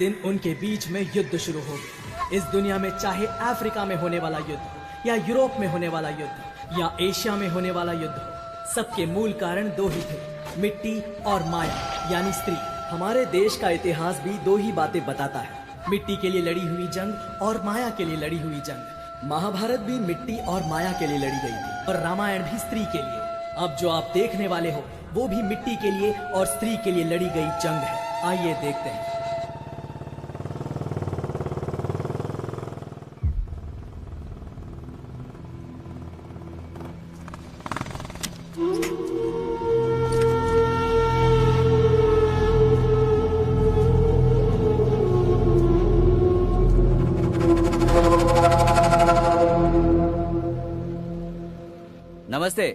दिन उनके बीच में युद्ध शुरू हो गया। इस दुनिया में चाहे अफ्रीका में होने वाला युद्ध या यूरोप में होने वाला युद्ध या एशिया में होने वाला युद्ध, सबके मूल कारण दो ही थे, मिट्टी और माया यानी स्त्री। हमारे देश का इतिहास भी दो ही बातें बताता है, मिट्टी के लिए लड़ी हुई जंग और माया के लिए लड़ी हुई जंग। महाभारत भी मिट्टी और माया के लिए लड़ी गई थी और रामायण भी स्त्री के लिए। अब जो आप देखने वाले हो वो भी मिट्टी के लिए और स्त्री के लिए लड़ी गई जंग है। आइए देखते हैं। नमस्ते,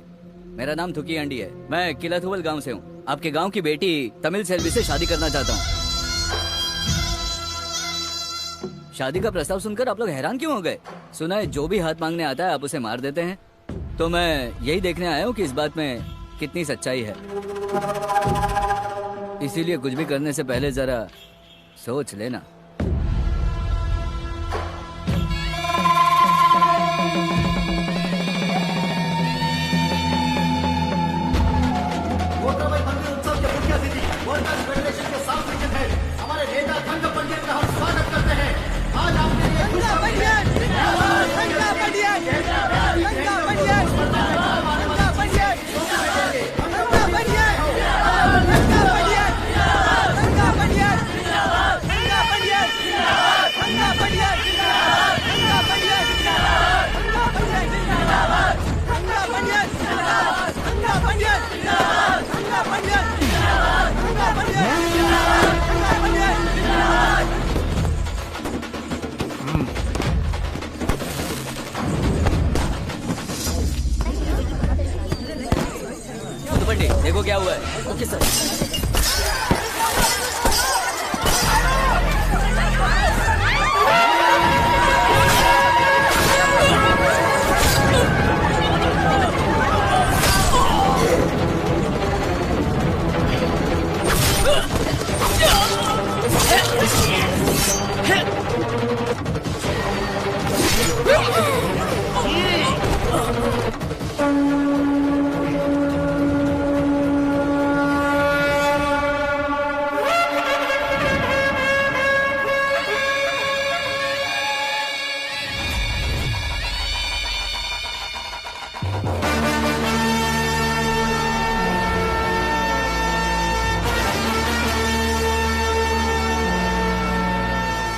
मेरा नाम थुकी अंडी है। मैं किलाथुवल गांव से हूँ। आपके गांव की बेटी तमिल सेल्वी से शादी करना चाहता हूँ। शादी का प्रस्ताव सुनकर आप लोग हैरान क्यों हो गए? सुना है जो भी हाथ मांगने आता है आप उसे मार देते हैं। तो मैं यही देखने आया हूँ कि इस बात में कितनी सच्चाई है। इसीलिए कुछ भी करने से पहले जरा सोच लेना। देखो क्या हुआ है। Okay sir.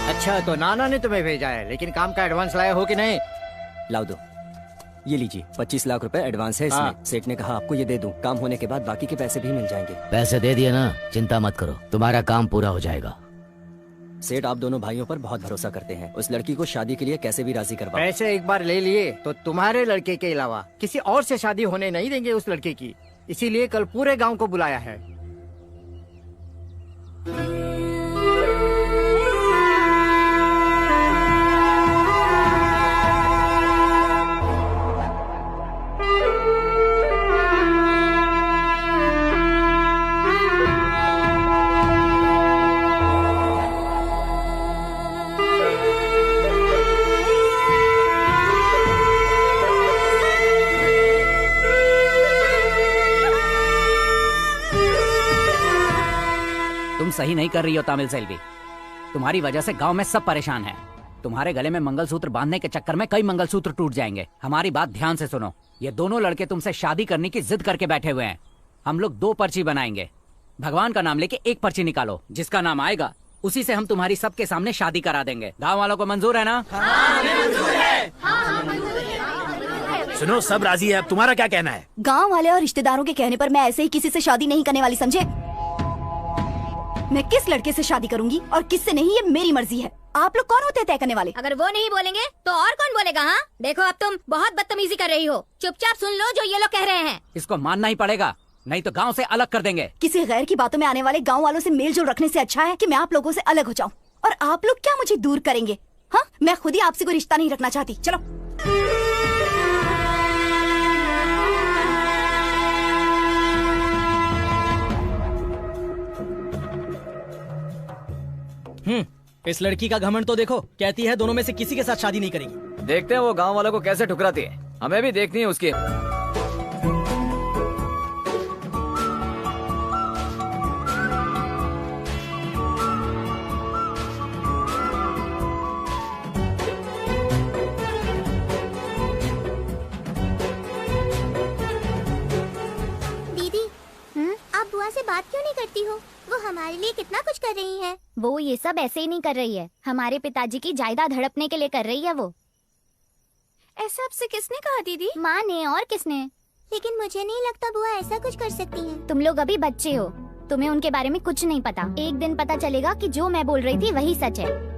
अच्छा, तो नाना ने तुम्हें भेजा है, लेकिन काम का एडवांस लाया हो कि नहीं? लाओ दो, ये लीजिए 25 लाख रुपए एडवांस है इसमें। सेठ ने कहा आपको ये दे दूं, काम होने के बाद बाकी के पैसे भी मिल जाएंगे। पैसे दे दिए ना, चिंता मत करो, तुम्हारा काम पूरा हो जाएगा। सेठ आप दोनों भाइयों पर बहुत भरोसा करते हैं, उस लड़की को शादी के लिए कैसे भी राजी करवाओ। पैसे एक बार ले लिए तो तुम्हारे लड़के के अलावा किसी और से शादी होने नहीं देंगे उस लड़के की। इसीलिए कल पूरे गाँव को बुलाया है। तुम सही नहीं कर रही हो तमिल सेल्वी। तुम्हारी वजह से गांव में सब परेशान हैं। तुम्हारे गले में मंगलसूत्र बांधने के चक्कर में कई मंगलसूत्र टूट जाएंगे। हमारी बात ध्यान से सुनो, ये दोनों लड़के तुमसे शादी करने की जिद करके बैठे हुए हैं। हम लोग 2 पर्ची बनाएंगे। भगवान का नाम लेके एक पर्ची निकालो, जिसका नाम आएगा उसी से हम तुम्हारी सबके सामने शादी करा देंगे। गाँव वालों को मंजूर है ना? सुनो, सब राजी है, अब तुम्हारा क्या कहना है? गांव वाले और रिश्तेदारों के कहने पर मैं ऐसे ही किसी से शादी नहीं करने वाली, समझे? मैं किस लड़के से शादी करूंगी और किससे नहीं, ये मेरी मर्जी है। आप लोग कौन होते हैं तय करने वाले? अगर वो नहीं बोलेंगे तो और कौन बोलेगा? हाँ देखो, अब तुम बहुत बदतमीजी कर रही हो। चुपचाप सुन लो जो ये लोग कह रहे हैं। इसको मानना ही पड़ेगा, नहीं तो गांव से अलग कर देंगे। किसी गैर की बातों में आने वाले गांव वालों से मेल जोल रखने से अच्छा है कि मैं आप लोगों से अलग हो जाऊं। और आप लोग क्या मुझे दूर करेंगे? हाँ, मैं खुद ही आपसे कोई रिश्ता नहीं रखना चाहती। चलो। इस लड़की का घमंड तो देखो, कहती है दोनों में से किसी के साथ शादी नहीं करेगी। देखते हैं वो गांव वालों को कैसे ठुकराती है, हमें भी देखनी है उसकी। दीदी, आप बुआ से बात क्यों नहीं करती हो? वो हमारे लिए कितना कुछ कर रही है। वो ये सब ऐसे ही नहीं कर रही है, हमारे पिताजी की जायदाद हड़पने के लिए कर रही है वो। ऐसा आपसे किसने कहा दीदी? माँ ने, और किसने? लेकिन मुझे नहीं लगता बुआ ऐसा कुछ कर सकती हैं। तुम लोग अभी बच्चे हो, तुम्हें उनके बारे में कुछ नहीं पता। एक दिन पता चलेगा कि जो मैं बोल रही थी वही सच है।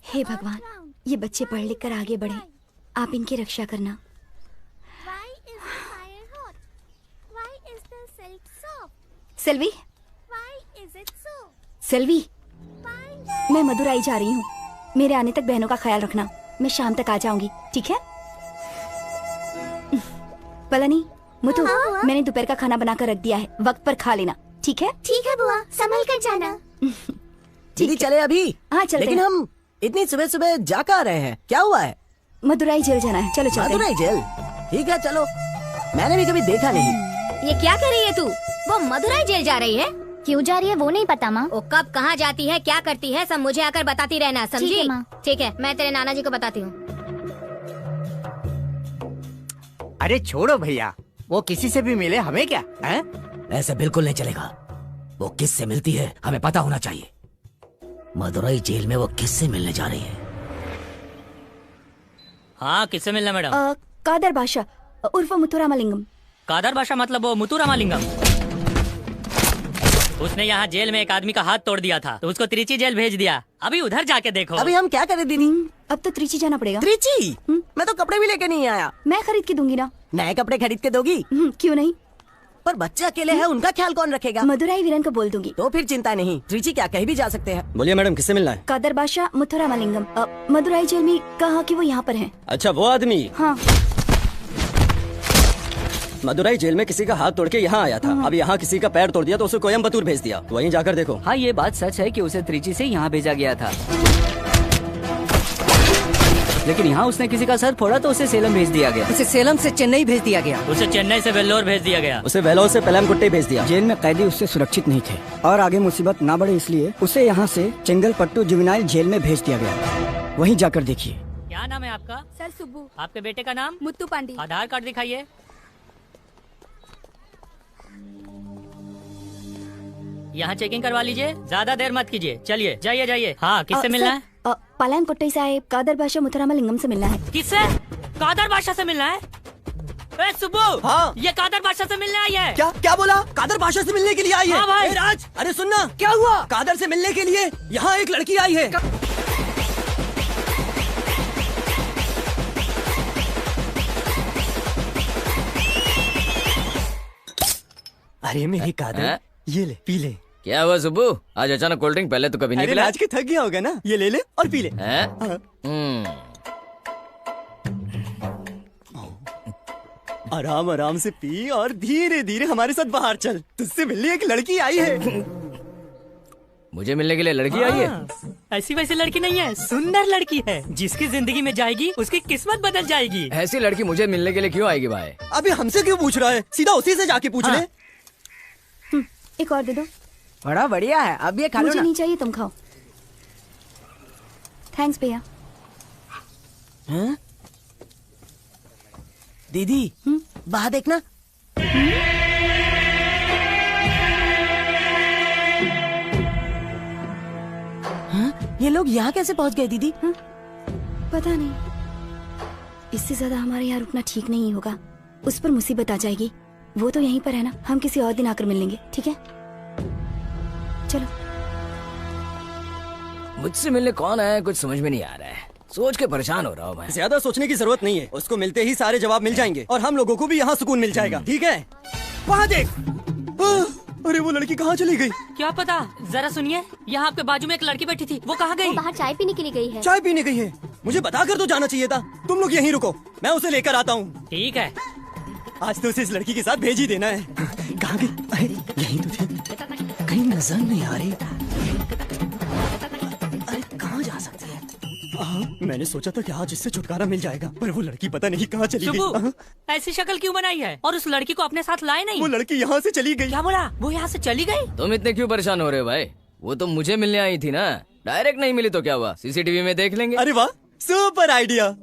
हे भगवान, ये बच्चे पढ़ लिख कर आगे बढ़े, आप इनकी रक्षा करना। सेल्वी, सेल्वी, मैं मदुराई जा रही हूँ। मेरे आने तक बहनों का ख्याल रखना। मैं शाम तक आ जाऊंगी, ठीक है? पलानी, मुतु, मैंने दोपहर का खाना बनाकर रख दिया है, वक्त पर खा लेना, ठीक है? ठीक है बुआ, संभल कर जाना। दीदी चले अभी? हाँ चलते लेकिन हैं। हम इतनी सुबह सुबह जा कहाँ रहे हैं? क्या हुआ है? मदुराई जेल जाना है, चलो चलते हैं। मदुराई जेल? ठीक है चलो, मैंने भी कभी देखा नहीं। ये क्या कर रही है तू? वो मदुराई जेल जा रही है? क्यों जा रही है वो नहीं पता माँ। वो कब कहाँ जाती है, क्या करती है, सब मुझे आकर बताती रहना, समझी? ठीक है, माँ। ठीक है, मैं तेरे नाना जी को बताती हूँ। अरे छोड़ो भैया, वो किसी से भी मिले, हमें क्या है? ऐसे बिल्कुल नहीं चलेगा। वो किससे मिलती है हमें पता होना चाहिए। मदुराई जेल में वो किससे मिलने जा रही है? हाँ, किससे मिलना मैडम? कादर बादशाह उर्फ मुथुरामलिंगम। कादर बादशाह मतलब वो मुथुरामलिंगम। उसने यहाँ जेल में एक आदमी का हाथ तोड़ दिया था, तो उसको त्रिची जेल भेज दिया। अभी उधर जाके देखो। अभी हम क्या करें दीदी? अब तो त्रिची जाना पड़ेगा। त्रिची? मैं तो कपड़े भी लेके नहीं आया। मैं खरीद के दूंगी ना। नए कपड़े खरीद के दोगी? क्यों नहीं? पर बच्चे अकेले हैं, उनका ख्याल कौन रखेगा? मदुराई वीरन को बोल दूंगी। तो फिर चिंता नहीं, त्रिची क्या कहीं भी जा सकते हैं। बोलिए मैडम, किससे मिलना है? कादर बादशाह मुथुरामलिंगम मदुराई जेल में कहा कि वो यहाँ पर हैं। अच्छा, वो आदमी? हाँ। मदुराई जेल में किसी का हाथ तोड़ के यहाँ आया था, अब यहाँ किसी का पैर तोड़ दिया तो उसे कोयम्बतूर भेज दिया। वहीं जाकर देखो। हाँ, ये बात सच है कि उसे त्रिची से यहाँ भेजा गया था, लेकिन यहाँ उसने किसी का सर फोड़ा तो उसे सेलम भेज दिया गया। उसे सेलम से चेन्नई भेज दिया गया। उसे चेन्नई से वेल्लोर भेज दिया गया। उसे वेल्लोर से पेलमकुट्टी भेज दिया। जेल में कैदी उससे सुरक्षित नहीं थे और आगे मुसीबत ना बढ़े इसलिए उसे यहाँ से चेंगलपट्टू जुवेनाइल जेल में भेज दिया गया। वहीं जाकर देखिए। क्या नाम है आपका? सर सुब्बू। आपके बेटे का नाम? मुत्तू पांडे। आधार कार्ड दिखाइए। यहाँ चेकिंग करवा लीजिए, ज्यादा देर मत कीजिए। चलिए जाइए जाइए। हाँ, किससे मिलना है? पलायन कोट्टई साहब, कादर बादशाह मुथुरामलिंगम से मिलना है। किससे? कादर बादशाह से मिलना है? ए सुब्बू, हाँ? ये कादर बादशाह से मिलने आई है। क्या क्या बोला? कादर बादशाह से मिलने के लिए आई है? हाँ भाई। ए राज, अरे सुनना, क्या हुआ? कादर से मिलने के लिए यहाँ एक लड़की आई है। अरे मेरी कादर, ये ले, पी ले। क्या हुआ सुब्बू, आज अचानक कोल्ड ड्रिंक? पहले तो कभी नहीं पिला। आज के थक गया होगा ना, ये ले ले और पी ले। आराम आराम से पी और धीरे धीरे हमारे साथ बाहर चल। तुझसे मिलने एक लड़की आई है। मुझे मिलने के लिए लड़की आई है? ऐसी वैसी लड़की नहीं है, सुंदर लड़की है, जिसकी जिंदगी में जाएगी उसकी किस्मत बदल जाएगी। ऐसी लड़की मुझे मिलने के लिए क्यों आएगी भाई? अभी हमसे क्यों पूछ रहा है? सीधा उसी से जाके पूछ ले। एक और दे दो। बड़ा बढ़िया है, अब ये खा लो मुझे ना। नहीं चाहिए, तुम खाओ। थैंक्स भैया। दीदी, बाहर देखना। ये लोग यहाँ कैसे पहुँच गए दीदी? पता नहीं, इससे ज्यादा हमारे यहाँ रुकना ठीक नहीं होगा। उस पर मुसीबत आ जाएगी। वो तो यहीं पर है ना, हम किसी और दिन आकर मिल लेंगे, ठीक है? चलो। मुझसे मिलने कौन आया कुछ समझ में नहीं आ रहा है, सोच के परेशान हो रहा हूँ मैं। ज्यादा सोचने की जरूरत नहीं है, उसको मिलते ही सारे जवाब मिल जाएंगे और हम लोगों को भी यहाँ सुकून मिल जाएगा, ठीक है? वहाँ देख, अरे वो लड़की कहाँ चली गई? क्या पता, जरा सुनिए। यहाँ आपके बाजू में एक लड़की बैठी थी, वो कहाँ गई? वो बाहर चाय पीने के लिए गई है। चाय पीने गई है? मुझे बता कर तो जाना चाहिए था। तुम लोग यहीं रुको, मैं उसे लेकर आता हूँ। ठीक है। आज तो उसे इस लड़की के साथ भेज ही देना है। कहाँ गई? अरे यहीं तो थी, कहीं नजर नहीं आ रही। अरे कहाँ जा सकती है? मैंने सोचा था कि आज इससे छुटकारा मिल जाएगा, पर वो लड़की पता नहीं कहाँ चली गई। ऐसी शक्ल क्यों बनाई है? और उस लड़की को अपने साथ लाए नहीं? वो लड़की यहाँ से चली गई। क्या बोला? वो यहाँ से चली गई? तुम इतने क्यों परेशान हो रहे हो भाई? वो तो मुझे मिलने आई थी ना। डायरेक्ट नहीं मिली तो क्या हुआ, सीसीटीवी में देख लेंगे। अरे वाह, सुपर आइडिया।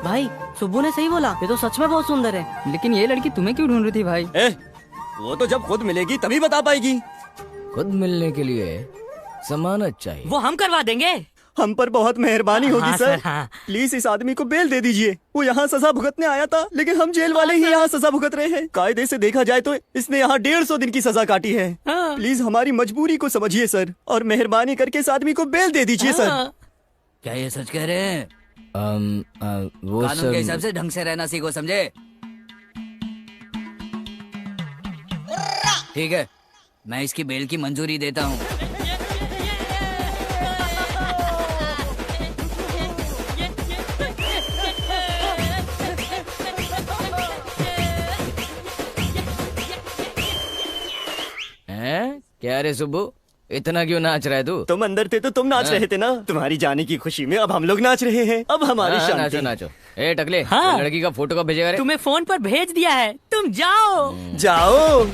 भाई सुब्बू ने सही बोला, ये तो सच में बहुत सुंदर है। लेकिन ये लड़की तुम्हें क्यों ढूंढ रही थी भाई? वो तो जब खुद मिलेगी तभी बता पाएगी। खुद मिलने के लिए जमानत चाहिए। वो हम करवा देंगे। हम पर बहुत मेहरबानी होगी हाँ, सर। हाँ। प्लीज इस आदमी को बेल दे दीजिए। वो यहाँ सजा भुगतने आया था, लेकिन हम जेल वाले ही यहाँ सजा भुगत रहे हैं। कायदे से देखा जाए तो इसने यहाँ 150 दिन की सजा काटी है। प्लीज हमारी मजबूरी को समझिए सर, और मेहरबानी करके इस आदमी को बेल दे दीजिए सर। क्या ये सच कह रहे हैं? वो कानून के हिसाब से ढंग से रहना सीखो, समझे? ठीक है, मैं इसकी बेल की मंजूरी देता हूँ। क्या रे सुब्बू, इतना क्यों नाच रहा है तू? तुम अंदर थे तो तुम नाच रहे थे ना। तुम्हारी जाने की खुशी में अब हम लोग नाच रहे हैं। अब हमारी शांति। नाचो नाचो। ए टकले, हाँ। लड़की का फोटो कब भेजेगा रे? तुम्हें फोन पर भेज दिया है, तुम जाओ। जाओ।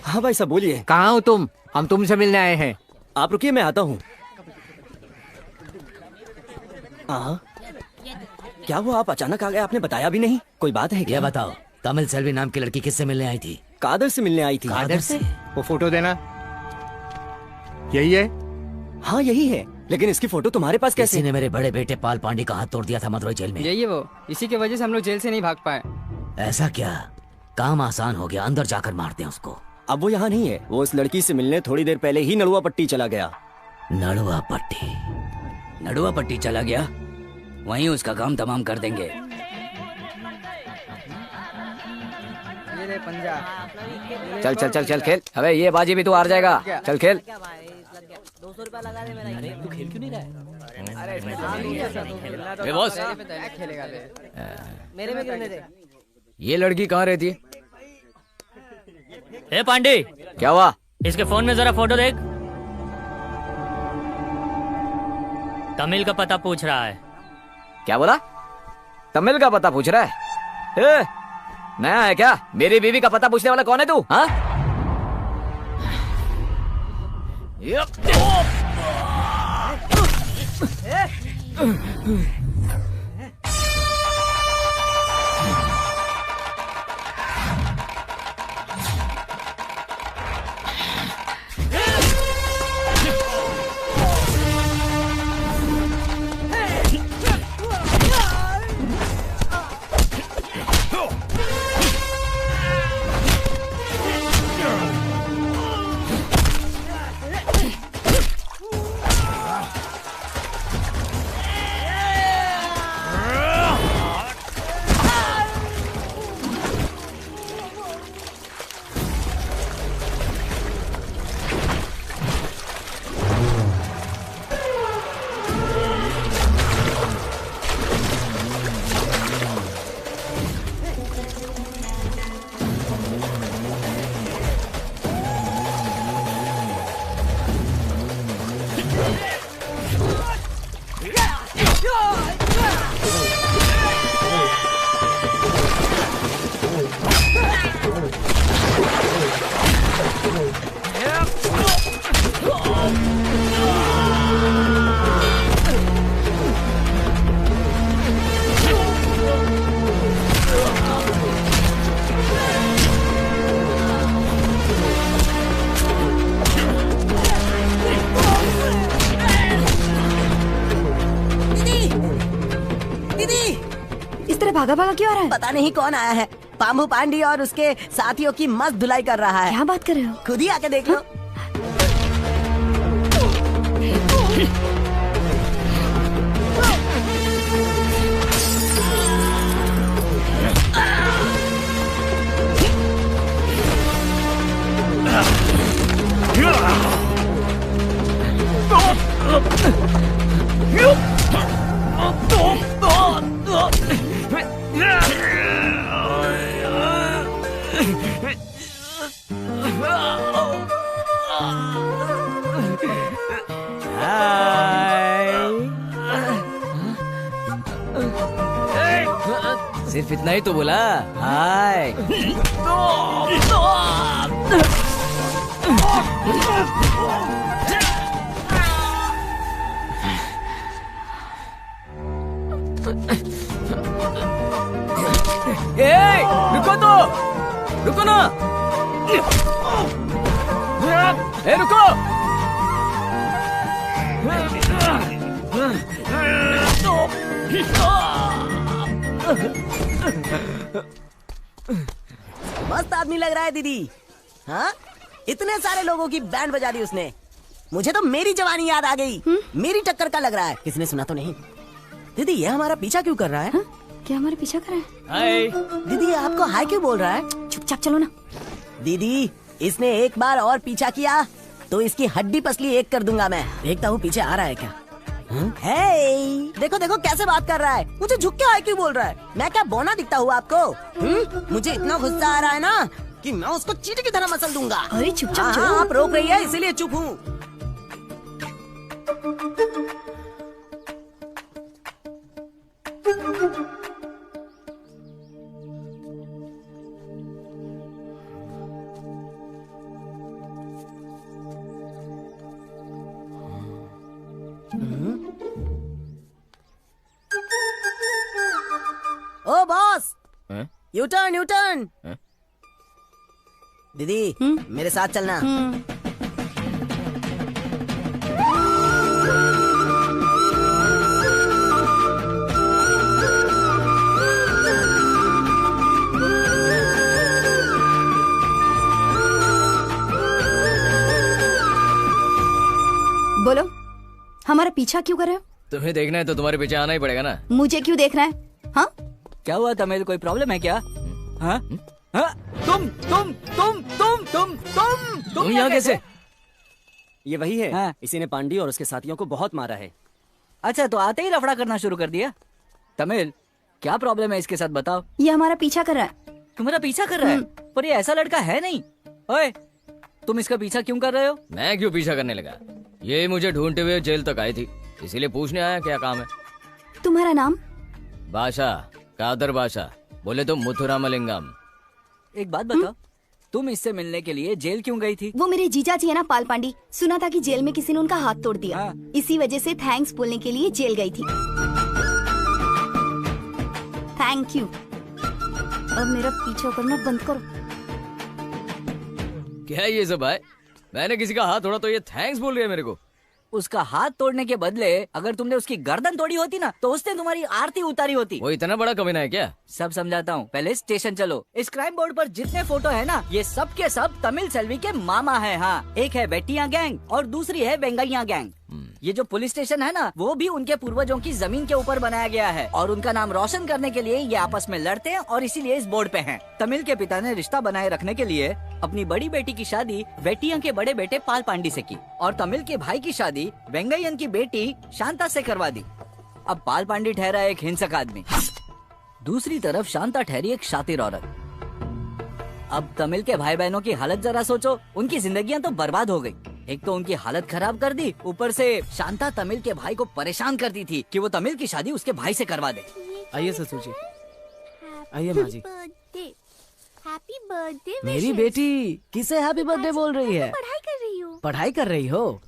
हाँ भाई साहब बोलिए। कहाँ हो तुम? हम तुमसे मिलने आए हैं। आप रुकिए, मैं आता हूँ। क्या वो आप अचानक आ गए? आपने बताया भी नहीं। कोई बात है क्या? ये बताओ, तमिल सेल्वी नाम की लड़की किससे मिलने आई थी? कादर से मिलने आई थी। कादर से? वो फोटो देना। यही है? हाँ यही है, लेकिन इसकी फोटो तुम्हारे पास कैसे? किसी ने मेरे बड़े बेटे पाल पांडे का हाथ तोड़ दिया था मदुरई जेल में। यही है वो, इसी की वजह से हम लोग जेल से नहीं भाग पाए। ऐसा क्या? काम आसान हो गया, अंदर जाकर मारते हैं उसको। अब वो यहाँ नहीं है। वो उस लड़की से मिलने थोड़ी देर पहले ही नड़ुआ पट्टी चला गया। नड़ुआ पट्टी? नड़ुआ पट्टी चला गया? वहीं उसका काम तमाम कर देंगे। ये ले पंजा। चल चल चल चल खेल। अबे ये बाजी भी तू हार जाएगा। चल खेल। 200 रुपया लगा दे मेरा। अरे तू खेल क्यों नहीं रहा है? ए बॉस, खेलेगा मेरे में गिरने दे। ये लड़की कहाँ रहती है? ए पांडे, क्या हुआ? इसके फोन में जरा फोटो देख। तमिल का पता पूछ रहा है। क्या बोला? तमिल का पता पूछ रहा है? ए, नया है क्या? मेरी बीवी का पता पूछने वाला कौन है तू? हाँ? भागा भागा क्यों आ रहा है? पता नहीं कौन आया है। पाम्बू पांडी और उसके साथियों की मस्त धुलाई कर रहा है। क्या बात कर रहे हो? खुद ही आके देख लो। सिर्फ इतना ही तो बोला। हाय। रुको तो, रुको ना। रुको। मस्त आदमी लग रहा है दीदी। हाँ, इतने सारे लोगों की बैंड बजा दी उसने। मुझे तो मेरी जवानी याद आ गई। मेरी टक्कर का लग रहा है। किसने सुना तो नहीं? दीदी ये हमारा पीछा क्यों कर रहा है? क्या हमारा पीछा कर रहा है? हाय। दीदी ये आपको हाय क्यों बोल रहा है? चुपचाप चलो ना। दीदी इसने एक बार और पीछा किया तो इसकी हड्डी पसली एक कर दूंगा मैं। देखता हूँ पीछे आ रहा है क्या। हे, देखो देखो कैसे बात कर रहा है। मुझे झुक के हाय क्यों बोल रहा है? मैं क्या बोना दिखता हूँ आपको? मुझे इतना गुस्सा आ रहा है ना कि मैं उसको चींटी की तरह मसल दूंगा। अरे चुपचाप चलो। आप रोक रही है इसीलिए चुप हूँ। Oh boss, U turn U turn. दीदी मेरे साथ चलना। बोलो, हमारा पीछा क्यों कर रहे हो? तुम्हें देखना है तो तुम्हारे पीछे आना ही पड़ेगा ना। मुझे क्यों देख रहा है? हाँ, क्या हुआ तमिल, कोई प्रॉब्लम है क्या? हाँ? हाँ? तुम यहाँ कैसे? ये वही है। हाँ। इसी ने पांडी और उसके साथियों को बहुत मारा है। अच्छा, तो आते ही लफड़ा करना शुरू कर दिया। तमिल, क्या प्रॉब्लम है इसके साथ बताओ। ये हमारा पीछा कर रहा है। तुम्हारा पीछा कर रहा है? पर ये ऐसा लड़का है नहीं। ओए, तुम इसका पीछा क्यों कर रहे हो? मैं क्यों पीछा करने लगा? ये मुझे ढूंढते हुए जेल तक आई थी, इसीलिए पूछने आया क्या काम है। तुम्हारा नाम? बादशाह, कादर बादशाह। बोले तो मुथुरामलिंगम। एक बात बताओ, तुम इससे मिलने के लिए जेल क्यों गई थी? वो मेरे जीजा जी है ना पाल पांडी। सुना था कि जेल में किसी ने उनका हाथ तोड़ दिया। इसी वजह से थैंक्स बोलने के लिए जेल गई थी। Thank you. अब मेरा पीछा करना बंद करो। क्या ये सब है? मैंने किसी का हाथ तोड़ा तो ये थैंक्स बोल रही है मेरे को। उसका हाथ तोड़ने के बदले अगर तुमने उसकी गर्दन तोड़ी होती ना तो उसने तुम्हारी आरती उतारी होती। वो इतना बड़ा कमीना है क्या? सब समझाता हूँ, पहले स्टेशन चलो। इस क्राइम बोर्ड पर जितने फोटो है ना, ये सब के सब तमिल सेल्वी के मामा है। हाँ, एक है बेटिया गैंग और दूसरी है बेंगैया गैंग। ये जो पुलिस स्टेशन है ना, वो भी उनके पूर्वजों की जमीन के ऊपर बनाया गया है और उनका नाम रोशन करने के लिए ये आपस में लड़ते हैं और इसीलिए इस बोर्ड पे हैं। तमिल के पिता ने रिश्ता बनाए रखने के लिए अपनी बड़ी बेटी की शादी बेटिया के बड़े बेटे पाल पांडी से की और तमिल के भाई की शादी वेंगैयन की बेटी शांता से करवा दी। अब पाल पांडी ठहरा एक हिंसक आदमी, दूसरी तरफ शांता ठहरी एक शातिर औरत। अब तमिल के भाई बहनों की हालत जरा सोचो, उनकी जिंदगियां तो बर्बाद हो गई। एक तो उनकी हालत खराब कर दी, ऊपर से शांता तमिल के भाई को परेशान करती थी कि वो तमिल की शादी उसके भाई से करवा दे। आइए ससुर जी, आइए माँ जी। Happy birthday. मेरी बेटी किसे हैप्पी बर्थडे बोल रही है? पढ़ाई कर रही हो। पढ़ाई कर रही हो?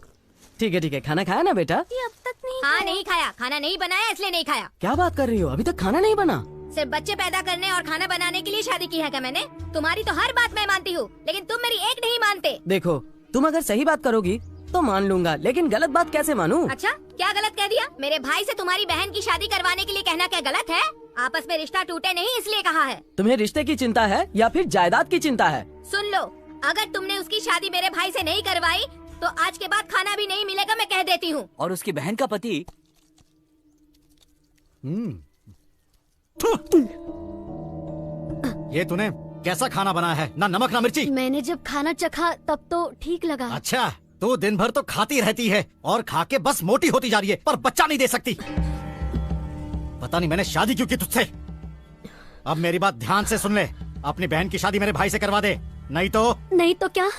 ठीक है, खाना खाया ना बेटा? अब तक नहीं। हाँ, नहीं खाया। खाना नहीं बनाया इसलिए नहीं खाया। क्या बात कर रही हो? अभी तक खाना नहीं बना? सिर्फ बच्चे पैदा करने और खाना बनाने के लिए शादी की है क्या मैंने? तुम्हारी तो हर बात मैं मानती हूँ, लेकिन तुम मेरी एक नहीं मानते। देखो, तुम अगर सही बात करोगी तो मान लूंगा, लेकिन गलत बात कैसे मानूं? अच्छा, क्या गलत कह दिया? मेरे भाई से तुम्हारी बहन की शादी करवाने के लिए कहना क्या गलत है? आपस में रिश्ता टूटे नहीं इसलिए कहा है। तुम्हें रिश्ते की चिंता है या फिर जायदाद की चिंता है? सुन लो, अगर तुमने उसकी शादी मेरे भाई से नहीं करवाई तो आज के बाद खाना भी नहीं मिलेगा, मैं कह देती हूँ। और उसकी बहन का पति ये तूने कैसा खाना बनाया है? ना नमक ना मिर्ची। मैंने जब खाना चखा तब तो ठीक लगा। अच्छा, तू दिन भर तो खाती रहती है और खा के बस मोटी होती जा रही है, पर बच्चा नहीं दे सकती। पता नहीं मैंने शादी क्यों की तुझसे। अब मेरी बात ध्यान से सुन ले, अपनी बहन की शादी मेरे भाई से करवा दे, नहीं तो क्या?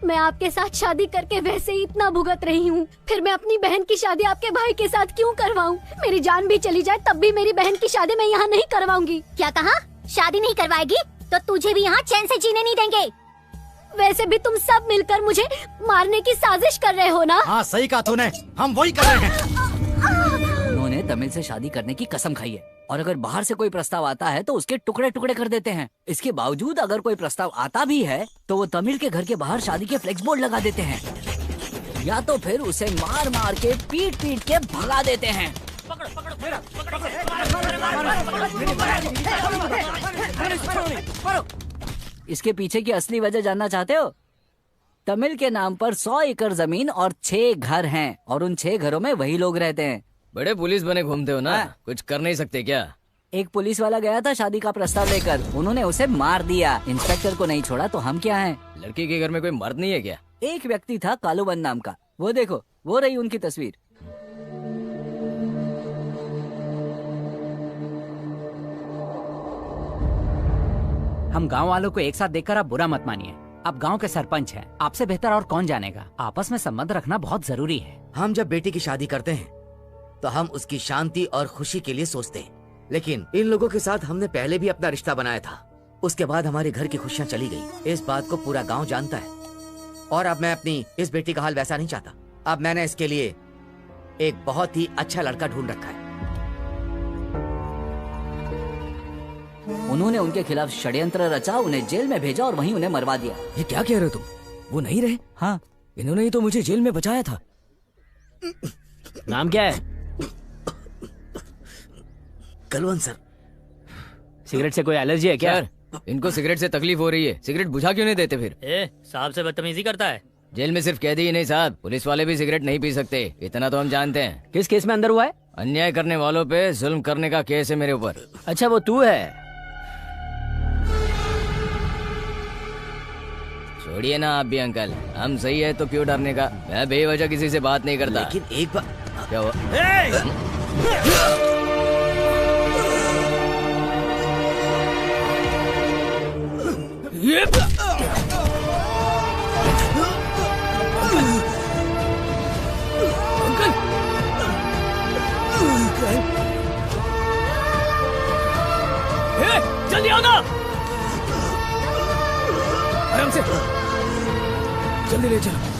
मैं आपके साथ शादी करके वैसे ही इतना भुगत रही हूँ, फिर मैं अपनी बहन की शादी आपके भाई के साथ क्यों करवाऊँ? मेरी जान भी चली जाए तब भी मेरी बहन की शादी मैं यहाँ नहीं करवाऊंगी। क्या कहा? शादी नहीं करवाएगी तो तुझे भी यहाँ चैन से जीने नहीं देंगे। वैसे भी तुम सब मिलकर मुझे मारने की साजिश कर रहे हो ना? हाँ सही कहा तूने, हम वही कर रहे हैं। उन्होंने तमिल से शादी करने की कसम खाई है और अगर बाहर से कोई प्रस्ताव आता है तो उसके टुकड़े टुकड़े कर देते हैं। इसके बावजूद अगर कोई प्रस्ताव आता भी है तो वो तमिल के घर के बाहर शादी के फ्लेक्स बोर्ड लगा देते हैं या तो फिर उसे मार मार के पीट पीट के भगा देते हैं। इसके पीछे की असली वजह जानना चाहते हो? तमिल के नाम पर 100 एकड़ जमीन और 6 घर हैं और उन 6 घरों में वही लोग रहते हैं। बड़े पुलिस बने घूमते हो ना, कुछ कर नहीं सकते क्या? एक पुलिस वाला गया था शादी का प्रस्ताव लेकर, उन्होंने उसे मार दिया। इंस्पेक्टर को नहीं छोड़ा तो हम क्या हैं? लड़की के घर में कोई मर्द नहीं है क्या? एक व्यक्ति था कालूबन नाम का, वो देखो वो रही उनकी तस्वीर। हम गांव वालों को एक साथ देखकर आप बुरा मत मानिए। आप गांव के सरपंच हैं, आपसे बेहतर और कौन जानेगा। आपस में संबंध रखना बहुत जरूरी है। हम जब बेटी की शादी करते हैं तो हम उसकी शांति और खुशी के लिए सोचते हैं, लेकिन इन लोगों के साथ हमने पहले भी अपना रिश्ता बनाया था। उसके बाद हमारे घर की खुशियां चली गई। इस बात को पूरा गांव जानता है और अब मैं अपनी इस बेटी का हाल वैसा नहीं चाहता। अब मैंने इसके लिए एक बहुत ही अच्छा लड़का ढूंढ रखा है। उन्होंने उनके खिलाफ षड्यंत्र रचा, उन्हें जेल में भेजा और वहीं उन्हें मरवा दिया। ये क्या कह रहे हो तुम? वो नहीं रहे? हाँ, इन्होंने ही तो मुझे जेल में बचाया था। नाम क्या है? कलवन सर। सिगरेट से कोई एलर्जी है क्या? इनको सिगरेट से तकलीफ हो रही है, सिगरेट बुझा क्यों नहीं देते फिर? साहब से बदतमीजी करता है। जेल में सिर्फ कैदी ही नहीं साहब, पुलिस वाले भी सिगरेट नहीं पी सकते, इतना तो हम जानते हैं। किस केस में अंदर हुआ है? अन्याय करने वालों पे जुल्म करने का केस है मेरे ऊपर। अच्छा वो तू है? छोड़िए ना आप भी अंकल, हम सही है तो क्यों डरने का। मैं बेवजह किसी से बात नहीं करता। लेकिन एक बार क्या हुआ? जल्दी आओ ना। आराम से, जल्दी ले चलो।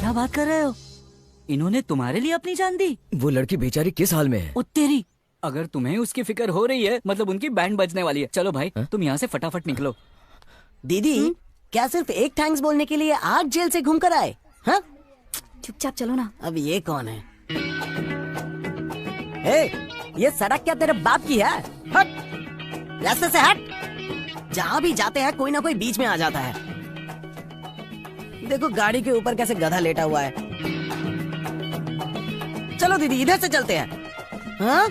क्या बात कर रहे हो? इन्होंने तुम्हारे लिए अपनी जान दी? वो लड़की बेचारी किस हाल में है? ओ तेरी, अगर तुम्हें उसकी फिक्र हो रही है मतलब उनकी बैंड बजने वाली है। चलो भाई तुम यहाँ से फटाफट निकलो। दीदी क्या सिर्फ एक थैंक्स बोलने के लिए आज जेल से घूम कर आए? हाँ? चुपचाप चलो ना। अब ये कौन है? हे, ये सड़क क्या तेरे बाप की है? हट, रास्ते से हट। जहाँ भी जाते हैं कोई ना कोई बीच में आ जाता है। देखो गाड़ी के ऊपर कैसे गधा लेटा हुआ है। चलो दीदी इधर से चलते हैं। हाँ,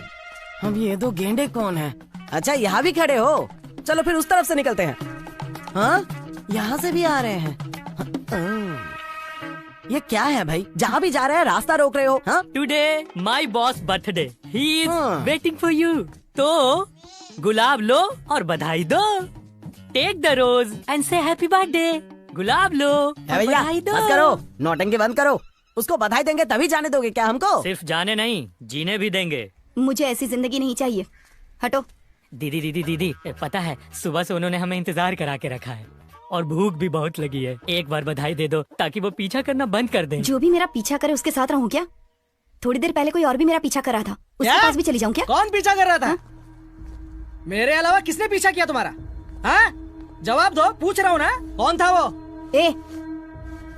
अब ये दो गेंडे कौन है? अच्छा यहाँ भी खड़े हो, चलो फिर उस तरफ से निकलते हैं। हाँ, यहाँ से भी आ रहे हैं। ये क्या है भाई? जहाँ भी जा रहे हैं रास्ता रोक रहे हो। हाँ? Today my boss birthday, he is waiting for you. तो गुलाब लो और बधाई दो। टेक द रोज एंड से हैप्पी बर्थडे। गुलाब लो और भैया बधाई दो। बंद करो, नौटंकी बंद करो। उसको बधाई देंगे तभी जाने दोगे क्या हमको? सिर्फ जाने नहीं, जीने भी देंगे। मुझे ऐसी जिंदगी नहीं चाहिए, हटो। दीदी दीदी दीदी, पता है सुबह से उन्होंने हमें इंतजार करा के रखा है और भूख भी बहुत लगी है। एक बार बधाई दे दो ताकि वो पीछा करना बंद कर दें। जो भी मेरा पीछा करे उसके साथ रहूं क्या? थोड़ी देर पहले कोई और भी मेरा पीछा कर रहा था, उसके पास भी चली जाऊं क्या? कौन पीछा कर रहा था? मेरे अलावा किसने पीछा किया तुम्हारा? हाँ? जवाब दो, पूछ रहा हूँ ना, कौन था वो?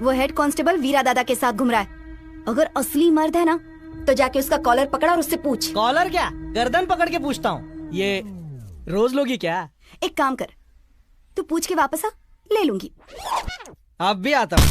वो हेड कांस्टेबल वीरा दादा के साथ घूम रहा है। अगर असली मर्द है ना तो जाके उसका कॉलर पकड़ा और उससे पूछ। कॉलर क्या, गर्दन पकड़ के पूछता हूँ। ये रोज लोगी क्या? एक काम कर, तू पूछ के वापस आ, ले लूंगी। अब भी आता हूँ।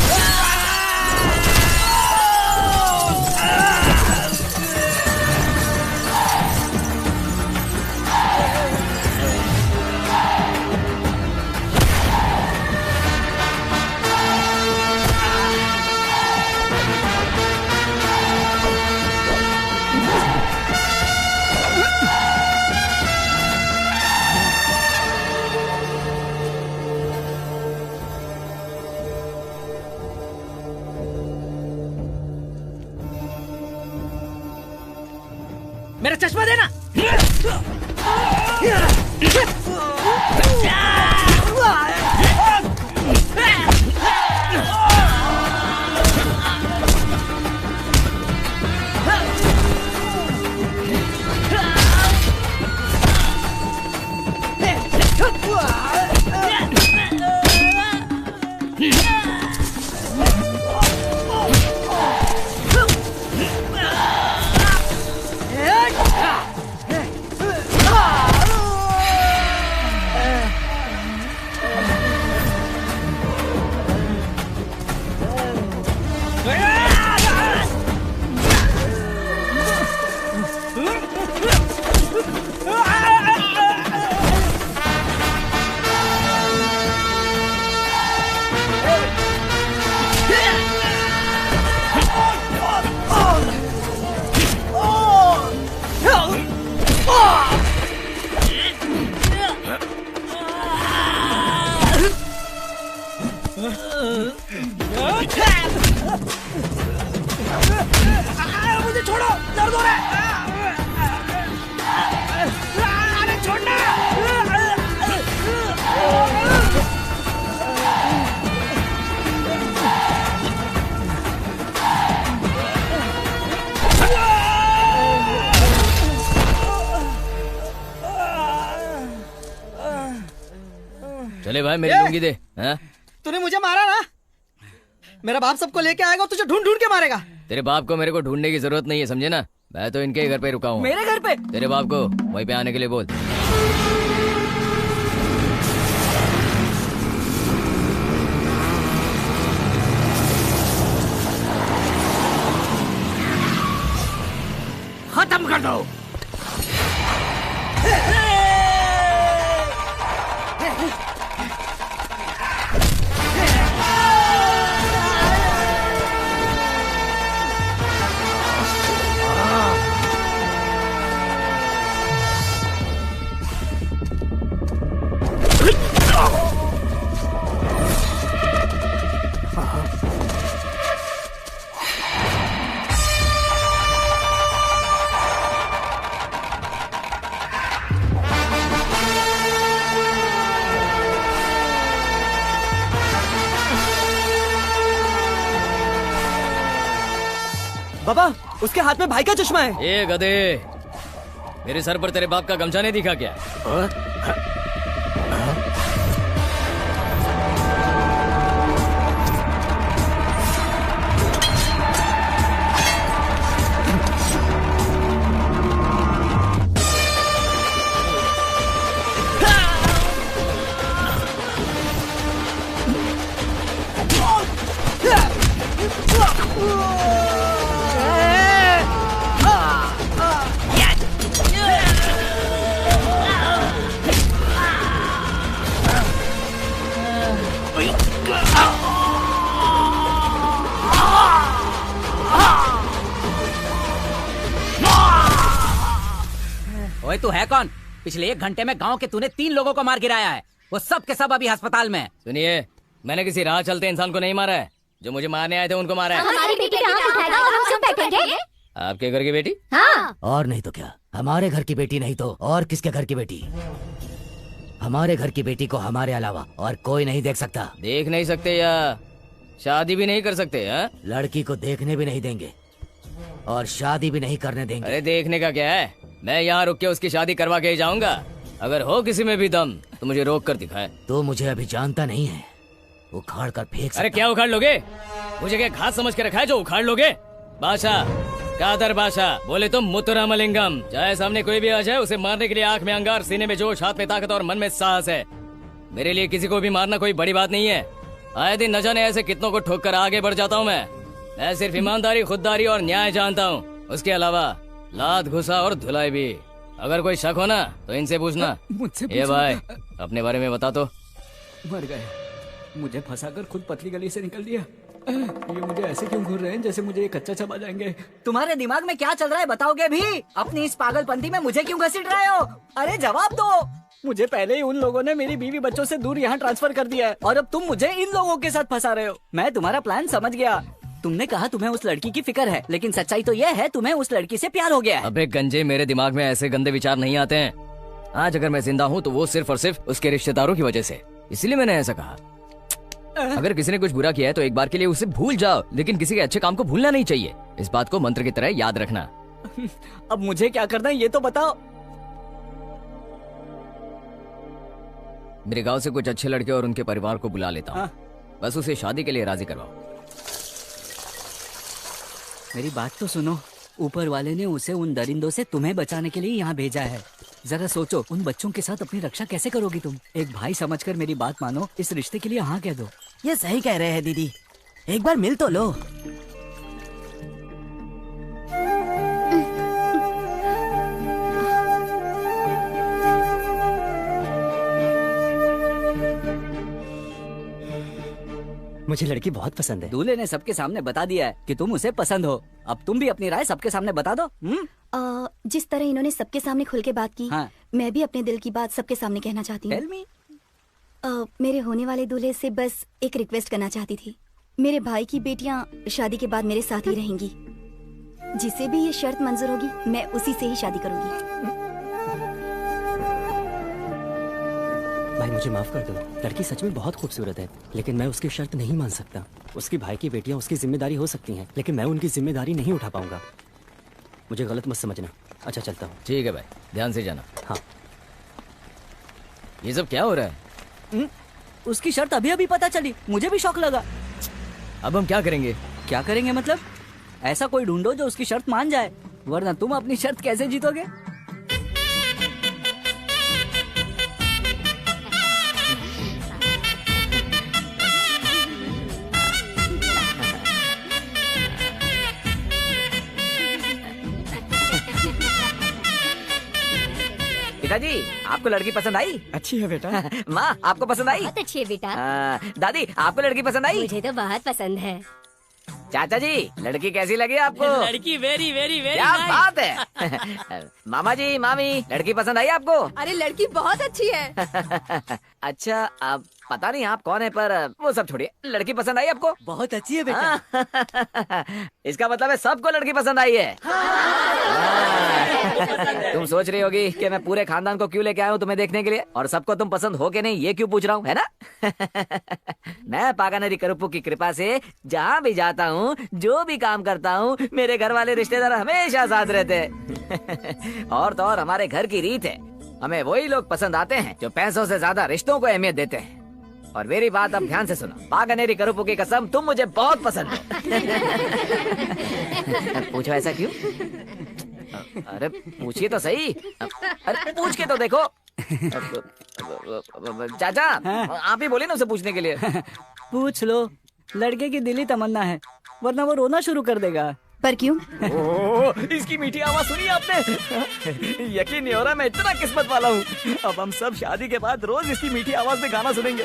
मेरा चश्मा देना। मुझे छोड़ो, दर्द हो रहा है। अरे छोड़ना। चले भाई मेरी लुंगी दे। हाँ? तूने मुझे मारा ना, मेरा बाप सबको लेके आएगा, तुझे ढूंढ ढूंढ के मारेगा। तेरे बाप को मेरे को ढूंढने की जरूरत नहीं है, समझे ना? मैं तो इनके घर पे रुका हूँ। मेरे घर पे? तेरे बाप को वहीं पे आने के लिए बोल। खत्म कर दो। बाबा, उसके हाथ में भाई का चश्मा है। ए गधे, मेरे सर पर तेरे बाप का गमछा नहीं दिखा क्या? ओए तू है कौन? पिछले 1 घंटे में गांव के तूने 3 लोगों को मार गिराया है। वो सब के सब अभी अस्पताल में। सुनिए, मैंने किसी राह चलते इंसान को नहीं मारा है। जो मुझे मारने आए थे उनको मारा है। हमारी बेटी पे हाथ उठाएगा और हम सब बैठेंगे। आपके घर की बेटी? हाँ। और नहीं तो क्या, हमारे घर की बेटी नहीं तो और किसके घर की बेटी? हमारे घर की बेटी को हमारे अलावा और कोई नहीं देख सकता। देख नहीं सकते या शादी भी नहीं कर सकते? लड़की को देखने भी नहीं देंगे और शादी भी नहीं करने देंगे। अरे देखने का क्या है, मैं यहाँ रुक के उसकी शादी करवा के ही जाऊंगा। अगर हो किसी में भी दम तो मुझे रोक कर दिखाए। तो मुझे अभी जानता नहीं है, उखाड़ कर फेंक। अरे क्या उखाड़ लोगे? मुझे क्या घास समझ के रखा है जो उखाड़ लोगे? बादशाह, कादर बादशाह, बोले तुम मुतुरामलिंगम। चाहे सामने कोई भी आ जाए, उसे मारने के लिए आंख में अंगार, सीने में जोश, हाथ में ताकत और मन में साहस है। मेरे लिए किसी को भी मारना कोई बड़ी बात नहीं है। आए दिन न जाने ऐसे कितनों को ठोक कर आगे बढ़ जाता हूँ मैं सिर्फ ईमानदारी, खुददारी और न्याय जानता हूँ। उसके अलावा लात, घुसा और धुलाई भी। अगर कोई शक हो ना तो इनसे पूछना। ये भाई, अपने बारे में बता तो। मर गए, मुझे फंसाकर खुद पतली गली से निकल दिया। ये मुझे ऐसे क्यों घूर रहे हैं जैसे मुझे ये कच्चा चबा जाएंगे। तुम्हारे दिमाग में क्या चल रहा है बताओगे भी? अपनी इस पागलपंती में मुझे क्यों घसीट रहे हो? अरे जवाब दो। मुझे पहले ही उन लोगों ने मेरी बीवी बच्चों से दूर यहाँ ट्रांसफर कर दिया है और अब तुम मुझे इन लोगों के साथ फंसा रहे हो। मैं तुम्हारा प्लान समझ गया। तुमने कहा तुम्हें उस लड़की की फिक्र है, लेकिन सच्चाई तो यह है तुम्हें उस लड़की से प्यार हो गया है। अबे गंजे, मेरे दिमाग में ऐसे गंदे विचार नहीं आते हैं। आज अगर मैं जिंदा हूँ तो वो सिर्फ और सिर्फ उसके रिश्तेदारों की वजह से, इसलिए मैंने ऐसा कहा। अगर किसी ने कुछ बुरा किया है तो एक बार के लिए उसे भूल जाओ, लेकिन किसी के अच्छे काम को भूलना नहीं चाहिए। इस बात को मंत्र की तरह याद रखना। अब मुझे क्या करना है ये तो बताओ। मेरे गांव से कुछ अच्छे लड़के और उनके परिवार को बुला लेता हूँ। बस उसे शादी के लिए राजी करवाओ। मेरी बात तो सुनो, ऊपर वाले ने उसे उन दरिंदों से तुम्हें बचाने के लिए यहाँ भेजा है। जरा सोचो, उन बच्चों के साथ अपनी रक्षा कैसे करोगी तुम? एक भाई समझकर मेरी बात मानो, इस रिश्ते के लिए हाँ कह दो। ये सही कह रहे हैं दीदी, एक बार मिल तो लो। मुझे लड़की बहुत पसंद है। दूल्हे ने सबके सामने बता दिया है कि तुम उसे पसंद हो। अब तुम भी अपनी राय सबके सामने बता दो। जिस तरह इन्होंने सबके सामने खुल के बात की, हाँ। मैं भी अपने दिल की बात सबके सामने कहना चाहती Tell me। हूँ। मेरे होने वाले दूल्हे से बस एक रिक्वेस्ट करना चाहती थी। मेरे भाई की बेटियाँ शादी के बाद मेरे साथ ही रहेंगी। जिसे भी ये शर्त मंजूर होगी मैं उसी से ही शादी करूंगी। भाई मुझे माफ कर दो, लड़की सच में बहुत खूबसूरत है, लेकिन मैं उसकी शर्त नहीं मान सकता। उसकी भाई की बेटियां उसकी जिम्मेदारी हो सकती हैं, लेकिन मैं उनकी जिम्मेदारी नहीं उठा पाऊंगा। मुझे गलत मत समझना। अच्छा चलता हूँ। ठीक है भाई, ध्यान से जाना। हाँ। ये सब क्या हो रहा है? उसकी शर्त अभी अभी पता चली, मुझे भी शौक लगा। अब हम क्या करेंगे? क्या करेंगे मतलब? ऐसा कोई ढूंढो जो उसकी शर्त मान जाए, वरना तुम अपनी शर्त कैसे जीतोगे? पिताजी, आपको लड़की पसंद आई? अच्छी है बेटा। माँ, आपको पसंद आई? बहुत अच्छी है बेटा। दादी, आपको लड़की पसंद आई? मुझे तो बहुत पसंद है। चाचा जी, लड़की कैसी लगी आपको? लड़की वेरी वेरी वेरी क्या बात है। मामा जी, मामी, लड़की पसंद आई आपको? अरे लड़की बहुत अच्छी है। अच्छा, अब पता नहीं आप कौन है, पर वो सब छोड़िए। लड़की पसंद आई आपको? बहुत अच्छी है बेटा। इसका मतलब है सबको लड़की पसंद आई है। तुम सोच रही होगी कि मैं पूरे खानदान को क्यों लेके आया हूँ तुम्हें देखने के लिए, और सबको तुम पसंद हो के नहीं ये क्यों पूछ रहा हूँ, है ना? मैं पागानेरी करुप्पू की कृपा से जहाँ भी जाता हूँ, जो भी काम करता हूँ, मेरे घर वाले रिश्तेदार हमेशा साथ रहते हैं। और तो और हमारे घर की रीत है, हमें वही लोग पसंद आते हैं जो पैसों से ज्यादा रिश्तों को अहमियत देते हैं। और मेरी बात अब ध्यान से सुनो, पागानेरी करुप्पू की कसम, तुम मुझे बहुत पसंद हो। पूछो ऐसा क्यों? अरे पूछिए तो सही। अरे पूछ के तो देखो। चाचा, आप ही बोले ना उसे पूछने के लिए। पूछ लो, लड़के की दिली तमन्ना है, वरना वो रोना शुरू कर देगा। पर क्यों? इसकी मीठी आवाज सुनी आपने? यकीन नहीं हो रहा मैं इतना किस्मत वाला हूँ। अब हम सब शादी के बाद रोज इसकी मीठी आवाज में गाना सुनेंगे।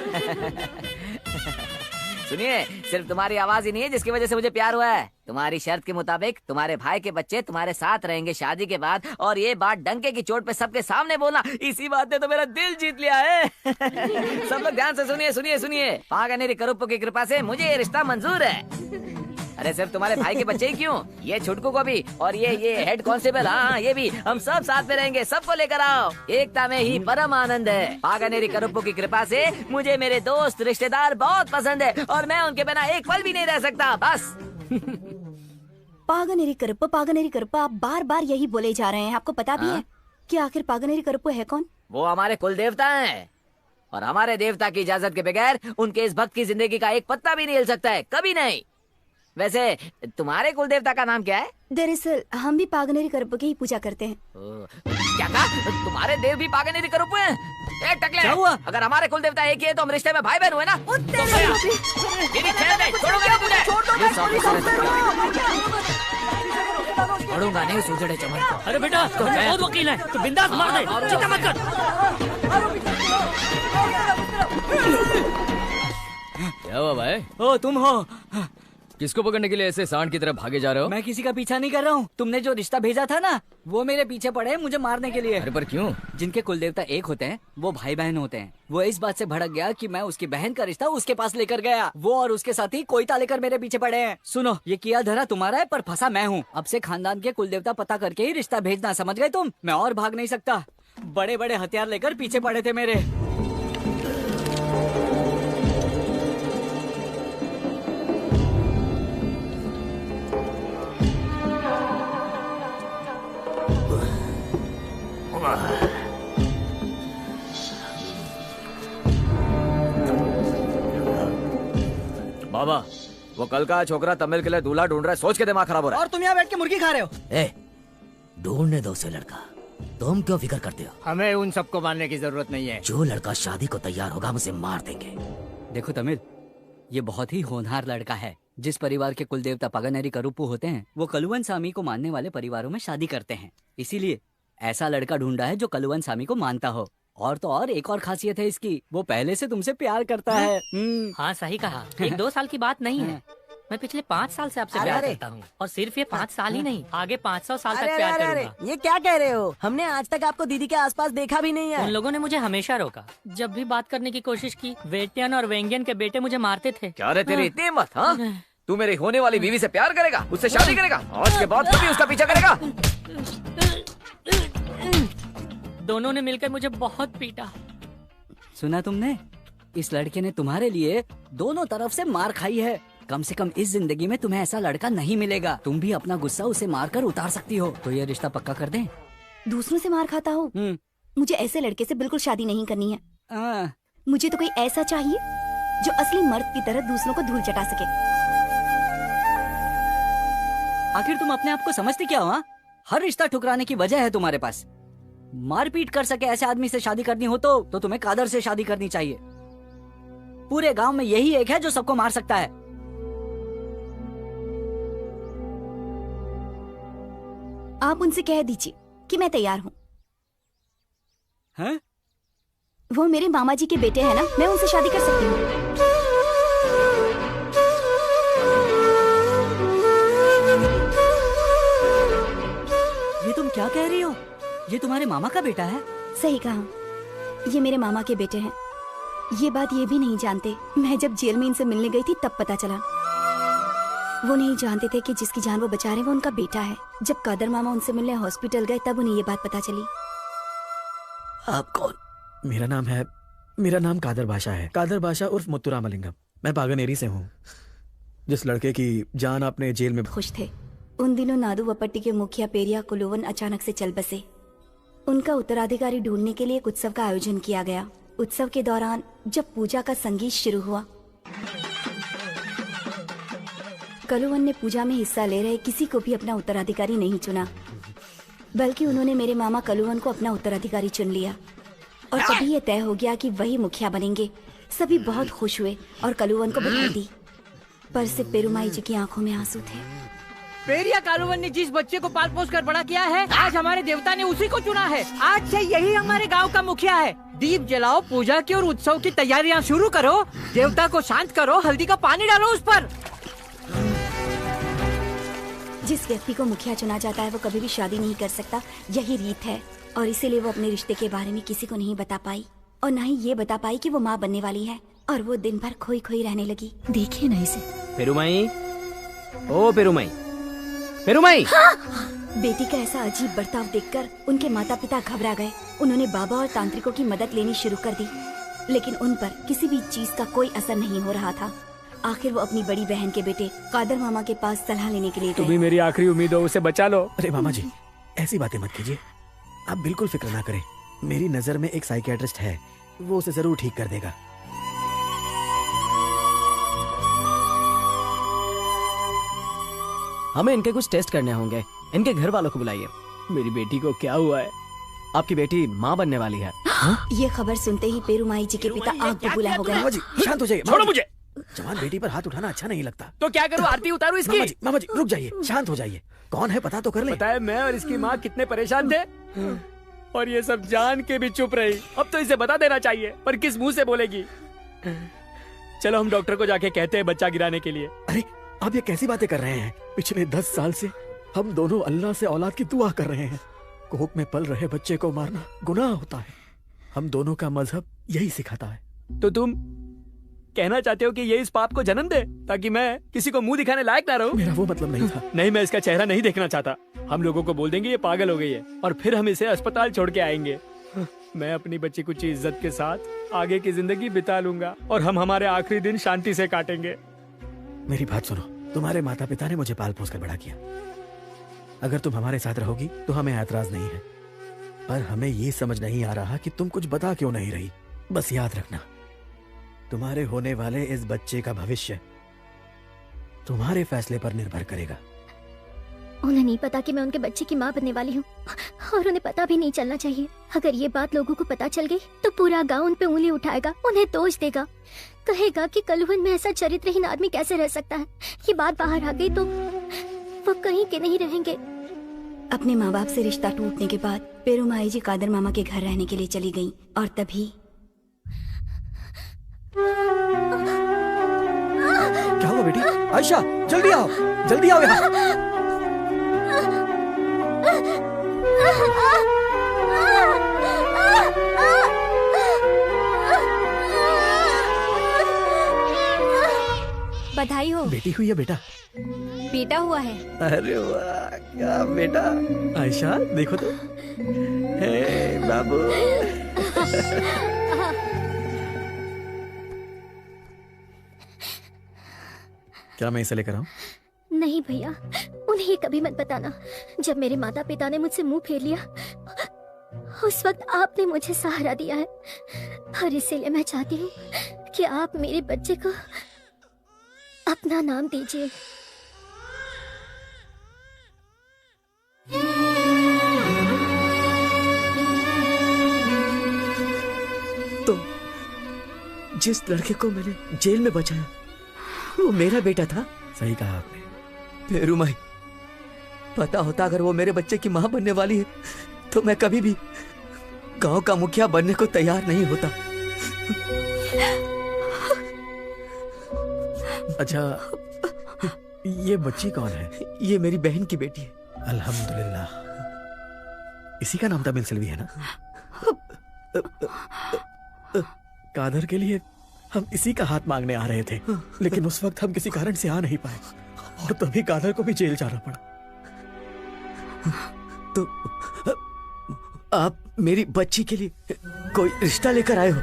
सुनिए, सिर्फ तुम्हारी आवाज ही नहीं है जिसकी वजह से मुझे प्यार हुआ है। तुम्हारी शर्त के मुताबिक तुम्हारे भाई के बच्चे तुम्हारे साथ रहेंगे शादी के बाद, और ये बात डंके की चोट पे सबके सामने बोलना, इसी बात ने तो मेरा दिल जीत लिया है। सब लोग ध्यान से सुनिए सुनिए सुनिए। पागनेरी करूप्पू की कृपा से मुझे ये रिश्ता मंजूर है। अरे सिर्फ तुम्हारे भाई के बच्चे ही क्यों, ये छुटकू को भी, और ये हेड कांस्टेबल, हाँ ये भी, हम सब साथ में रहेंगे। सबको लेकर आओ, एकता में ही परम आनंद है। पागनेरी करूप्पू की कृपा से मुझे मेरे दोस्त रिश्तेदार बहुत पसंद है, और मैं उनके बिना एक पल भी नहीं रह सकता। बस पागनेरी करूप्पू, आप बार बार यही बोले जा रहे हैं। आपको पता भी है कि आखिर पागनेरी करूप्पू है कौन? वो हमारे कुल देवता हैं, और हमारे देवता की इजाजत के बगैर उनके इस भक्त की जिंदगी का एक पत्ता भी नहीं हिल सकता है, कभी नहीं। वैसे तुम्हारे कुल देवता का नाम क्या है? दरअसल हम भी पागनेरी करूप्पू की ही पूजा करते हैं। क्या कहा? तुम्हारे देव भी पागनेरी करूप्पू हैं? ए टकले, क्या हुआ? अगर हमारे कुल देवता एक ही है तो हम रिश्ते में भाई बहन हुए ना? छोड़ूंगा नहीं सुजड़े चमन को। अरे बेटा, बहुत वकील है, तो बिंदास मार दे, चिंता मत कर। क्या हुआ भाई? ओ तुम हो? किसको पकड़ने के लिए ऐसे सांड की तरफ भागे जा रहे हो? मैं किसी का पीछा नहीं कर रहा हूँ। तुमने जो रिश्ता भेजा था ना, वो मेरे पीछे पड़े हैं मुझे मारने के लिए। अरे पर क्यों? जिनके कुलदेवता एक होते हैं वो भाई बहन होते हैं। वो इस बात से भड़क गया कि मैं उसकी बहन का रिश्ता उसके पास लेकर गया। वो और उसके साथी कोयता लेकर मेरे पीछे पड़े हैं। सुनो, ये किया धरा तुम्हारा है पर फंसा मैं हूँ। अब से खानदान के कुलदेवता पता करके ही रिश्ता भेजना, समझ गए तुम? मैं और भाग नहीं सकता। बड़े बड़े हथियार लेकर पीछे पड़े थे मेरे। बाबा, वो कल का छोकरा तमिल के लिए दूल्हा ढूंढ रहा है, सोच के दिमाग खराब हो रहा है। और तुम यहाँ बैठ के मुर्गी खा रहे हो। ए, ढूंढने दो उसे लड़का, तुम क्यों फिक्र करते हो? हमें उन सबको मारने की जरूरत नहीं है। जो लड़का शादी को तैयार होगा हम उसे मार देंगे। देखो तमिल, ये बहुत ही होनहार लड़का है। जिस परिवार के कुलदेवता पागनेरी करूप्पू होते हैं वो कलुवन सामी को मानने वाले परिवारों में शादी करते हैं। इसीलिए ऐसा लड़का ढूंढा है जो कलुवन सामी को मानता हो। और तो और एक और खासियत है इसकी, वो पहले से तुमसे प्यार करता है। हाँ सही कहा, 1-2 साल की बात नहीं है। मैं पिछले 5 साल से आपसे प्यार करता हूँ, और सिर्फ ये 5 साल ही नहीं, आगे 500 साल तक प्यार करूंगा। ये क्या कह रहे हो? हमने आज तक आपको दीदी के आसपास देखा भी नहीं है। उन लोगों ने मुझे हमेशा रोका। जब भी बात करने की कोशिश की, वेटियन और वेंगियन के बेटे मुझे मारते थे। क्या रे तेरी इतनी हिम्मत? हाँ, तू मेरी होने वाली बीवी से प्यार करेगा, उससे शादी करेगा, आज के बाद तू भी उसका पीछा करेगा? दोनों ने मिलकर मुझे बहुत पीटा। सुना तुमने? इस लड़के ने तुम्हारे लिए दोनों तरफ से मार खाई है। कम से कम इस जिंदगी में तुम्हें ऐसा लड़का नहीं मिलेगा। तुम भी अपना गुस्सा उसे मारकर उतार सकती हो। तो ये रिश्ता पक्का कर दें? दूसरों से मार खाता हूँ? मुझे ऐसे लड़के से बिल्कुल शादी नहीं करनी है। मुझे तो कोई ऐसा चाहिए जो असली मर्द की तरह दूसरों को धूल चटा सके। आखिर तुम अपने आप को समझती क्या हो? हर रिश्ता ठुकराने की वजह है तुम्हारे पास। मारपीट कर सके ऐसे आदमी से शादी करनी हो तो तुम्हें कादर से शादी करनी चाहिए। पूरे गांव में यही एक है जो सबको मार सकता है। आप उनसे कह दीजिए कि मैं तैयार हूँ। हैं? वो मेरे मामा जी के बेटे हैं ना, मैं उनसे शादी कर सकती हूँ। ये तुम क्या कह रही हो? ये तुम्हारे मामा का बेटा है? सही कहा, ये मेरे मामा के बेटे हैं। ये बात ये भी नहीं जानते। मैं जब जेल में इनसे मिलने गई थी तब पता चला। वो नहीं जानते थे कि जिसकी जान वो बचा रहे वो उनका बेटा है। जब कादर मामा उनसे मिलने हॉस्पिटल गए तब उन्हें ये बात पता चली। आप कौन? मेरा नाम कादर बादशाह है। कादर बादशाह उर्फ मुत्तुरामलिंगम। मैं पागनेरी से हूँ। जिस लड़के की जान आपने जेल में। खुश थे। उन दिनों नादू वपट्टी के मुखिया पेरिया कुलुवन अचानक से चल बसे। उनका उत्तराधिकारी ढूंढने के लिए एक उत्सव का आयोजन किया गया। उत्सव के दौरान जब पूजा का संगीत शुरू हुआ, कलुवन ने पूजा में हिस्सा ले रहे किसी को भी अपना उत्तराधिकारी नहीं चुना, बल्कि उन्होंने मेरे मामा कलुवन को अपना उत्तराधिकारी चुन लिया। और तभी ये तय हो गया कि वही मुखिया बनेंगे। सभी बहुत खुश हुए और कलुवन को बधाई दी, पर सिर्फ पेरुमाई जी की आंखों में आंसू थे। पेरिया कालुवन ने जिस बच्चे को पाल पोस कर बड़ा किया है, आज हमारे देवता ने उसी को चुना है। आज से यही हमारे गांव का मुखिया है। दीप जलाओ, पूजा की और उत्सव की तैयारियां शुरू करो। देवता को शांत करो, हल्दी का पानी डालो उस पर। जिस व्यक्ति को मुखिया चुना जाता है वो कभी भी शादी नहीं कर सकता, यही रीत है। और इसीलिए वो अपने रिश्ते के बारे में किसी को नहीं बता पाई और ना ही ये बता पाई कि वो माँ बनने वाली है। और वो दिन भर खोई खोई रहने लगी। देखिए ना इसे। पेरुमाई, ओ पेरुमाई, पेरुमाई। बेटी का ऐसा अजीब बर्ताव देखकर उनके माता पिता घबरा गए। उन्होंने बाबा और तांत्रिकों की मदद लेनी शुरू कर दी, लेकिन उन पर किसी भी चीज का कोई असर नहीं हो रहा था। आखिर वो अपनी बड़ी बहन के बेटे कादर मामा के पास सलाह लेने के लिए तुम गए। ही मेरी आखिरी उम्मीद हो, उसे बचा लो। अरे मामा जी, ऐसी बातें मत कीजिए। आप बिल्कुल फिक्र ना करें। मेरी नजर में एक साइकियाट्रिस्ट है, वो उसे जरूर ठीक कर देगा। हमें इनके कुछ टेस्ट करने होंगे। इनके घर वालों को बुलाइए। मेरी बेटी को क्या हुआ है? आपकी बेटी माँ बनने वाली है। ये खबर सुनते ही पेरुमाई जी के पिता आग बबूला हो गए। मामा जी शांत हो जाइए। छोड़ो मुझे। जवान बेटी पर हाथ उठाना अच्छा नहीं लगता। तो क्या करूँ, आरती उतारू इसकी? मामा जी रुक जाइए, शांत हो जाइए। कौन है पता तो कर ले। पता है मैं और इसकी माँ कितने परेशान थे, और ये सब जान के भी चुप रही। अब तो इसे बता देना चाहिए, पर किस मुंह से बोलेगी? चलो हम डॉक्टर को जाके कहते हैं बच्चा गिराने के लिए। अरे आप ये कैसी बातें कर रहे हैं? पिछले 10 साल से हम दोनों अल्लाह से औलाद की दुआ कर रहे हैं। कोख में पल रहे बच्चे को मारना गुनाह होता है। हम दोनों का मजहब यही सिखाता है। तो तुम कहना चाहते हो कि ये इस पाप को जन्म दे ताकि मैं किसी को मुंह दिखाने लायक ना रहूं? मेरा वो मतलब नहीं था। नहीं, मैं इसका चेहरा नहीं देखना चाहता। हम लोगों को बोल देंगे ये पागल हो गई है और फिर हम इसे अस्पताल छोड़ के आएंगे। मैं अपनी बच्ची कुछ इज्जत के साथ आगे की जिंदगी बिता लूंगा और हम हमारे आखिरी दिन शांति से काटेंगे। मेरी बात सुनो, तुम्हारे माता पिता ने मुझे पाल पोस कर बड़ा किया। अगर तुम हमारे साथ रहोगी तो हमें ऐतराज नहीं है, पर हमें ये समझ नहीं आ रहा कि तुम कुछ बता क्यों नहीं रही। बस याद रखना, तुम्हारे होने वाले इस बच्चे का भविष्य तुम्हारे फैसले पर निर्भर करेगा। उन्हें नहीं पता कि मैं उनके बच्चे की माँ बनने वाली हूँ, और उन्हें पता भी नहीं चलना चाहिए। अगर ये बात लोगों को पता चल गई तो पूरा गांव उन पे उंगली उठाएगा, उन्हें दोष देगा, कहेगा कि कलुवन में ऐसा चरित्रहीन आदमी कैसे रह सकता है। ये बात बाहर आ गई तो वो कहीं के नहीं रहेंगे। अपने माँ बाप से रिश्ता टूटने के बाद पेरुमाई जी कादर मामा के घर रहने के लिए चली गईं, और तभी क्या हुआ बेटी? आयशा जल्दी आओ, जल्दी आओ यहाँ। बधाई हो। बेटी हुई है बेटा? बेटा हुआ है। अरे वाह, क्या बेटा। आयशा देखो तो। हे बाबू। क्या मैं इसे लेकर आऊं? नहीं भैया, उन्हें ये कभी मत बताना। जब मेरे माता पिता ने मुझसे मुंह फेर लिया उस वक्त आपने मुझे सहारा दिया है, और इसीलिए मैं चाहती हूँ कि आप मेरे बच्चे को अपना नाम दीजिए। तो जिस लड़के को मैंने जेल में बचाया वो मेरा बेटा था? सही कहा आपने। पेरुमाई, पता होता अगर वो मेरे बच्चे की मां बनने वाली है तो मैं कभी भी गांव का मुखिया बनने को तैयार नहीं होता। अच्छा, ये बच्ची कौन है? ये मेरी बहन की बेटी है। अल्हम्दुलिल्लाह। इसी का नाम तमिल सेल्वी है ना? कादर के लिए हम इसी का हाथ मांगने आ रहे थे, लेकिन उस वक्त हम किसी कारण से आ नहीं पाए और तभी कादर को भी जेल जाना पड़ा। तो आप मेरी बच्ची के लिए कोई रिश्ता लेकर आए हो?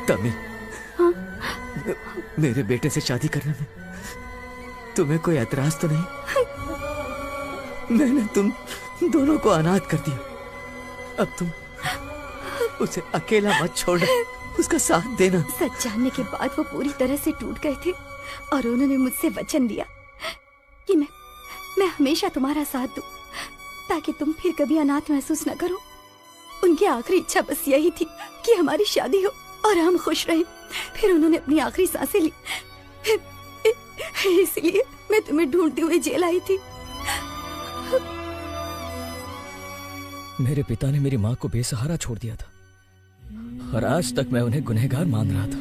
तमिल, मेरे बेटे से शादी करने में तुम्हें कोई ऐतराज तो नहीं? मैंने तुम दोनों को अनाथ कर दिया, अब तुम उसे अकेला मत छोड़ना, उसका साथ देना। सच जानने के बाद वो पूरी तरह से टूट गए थे और उन्होंने मुझसे वचन दिया कि मैं हमेशा तुम्हारा साथ दूं, ताकि तुम फिर कभी अनाथ महसूस न करो। उनकी आखिरी इच्छा बस यही थी कि हमारी शादी हो और हम खुश रहें। फिर उन्होंने अपनी आखिरी सांसें ली, इसलिए मैं तुम्हें ढूंढते हुए जेल आई थी। मेरे पिता ने मेरी माँ को बेसहारा छोड़ दिया था और आज तक मैं उन्हें गुनहगार मान रहा था,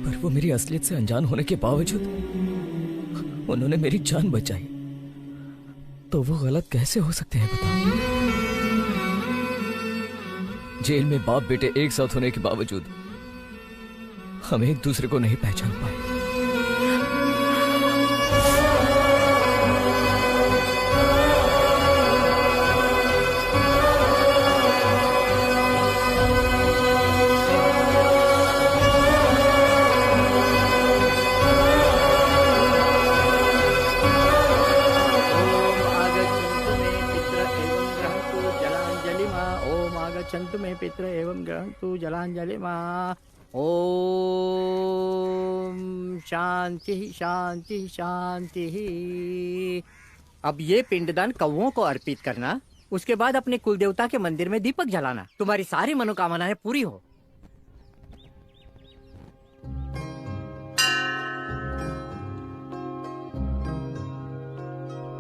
पर वो मेरी असलियत से अनजान होने के बावजूद उन्होंने मेरी जान बचाई। तो वो गलत कैसे हो सकते हैं बताओ? जेल में बाप बेटे एक साथ होने के बावजूद हम एक दूसरे को नहीं पहचान पाए। छंतु में पितृ एवं ग्रहन्तु जलांजलि माँ। ओम शांति शांति शांति। अब ये पिंडदान कौवों को अर्पित करना, उसके बाद अपने कुल देवता के मंदिर में दीपक जलाना। तुम्हारी सारी मनोकामनाएं पूरी हो।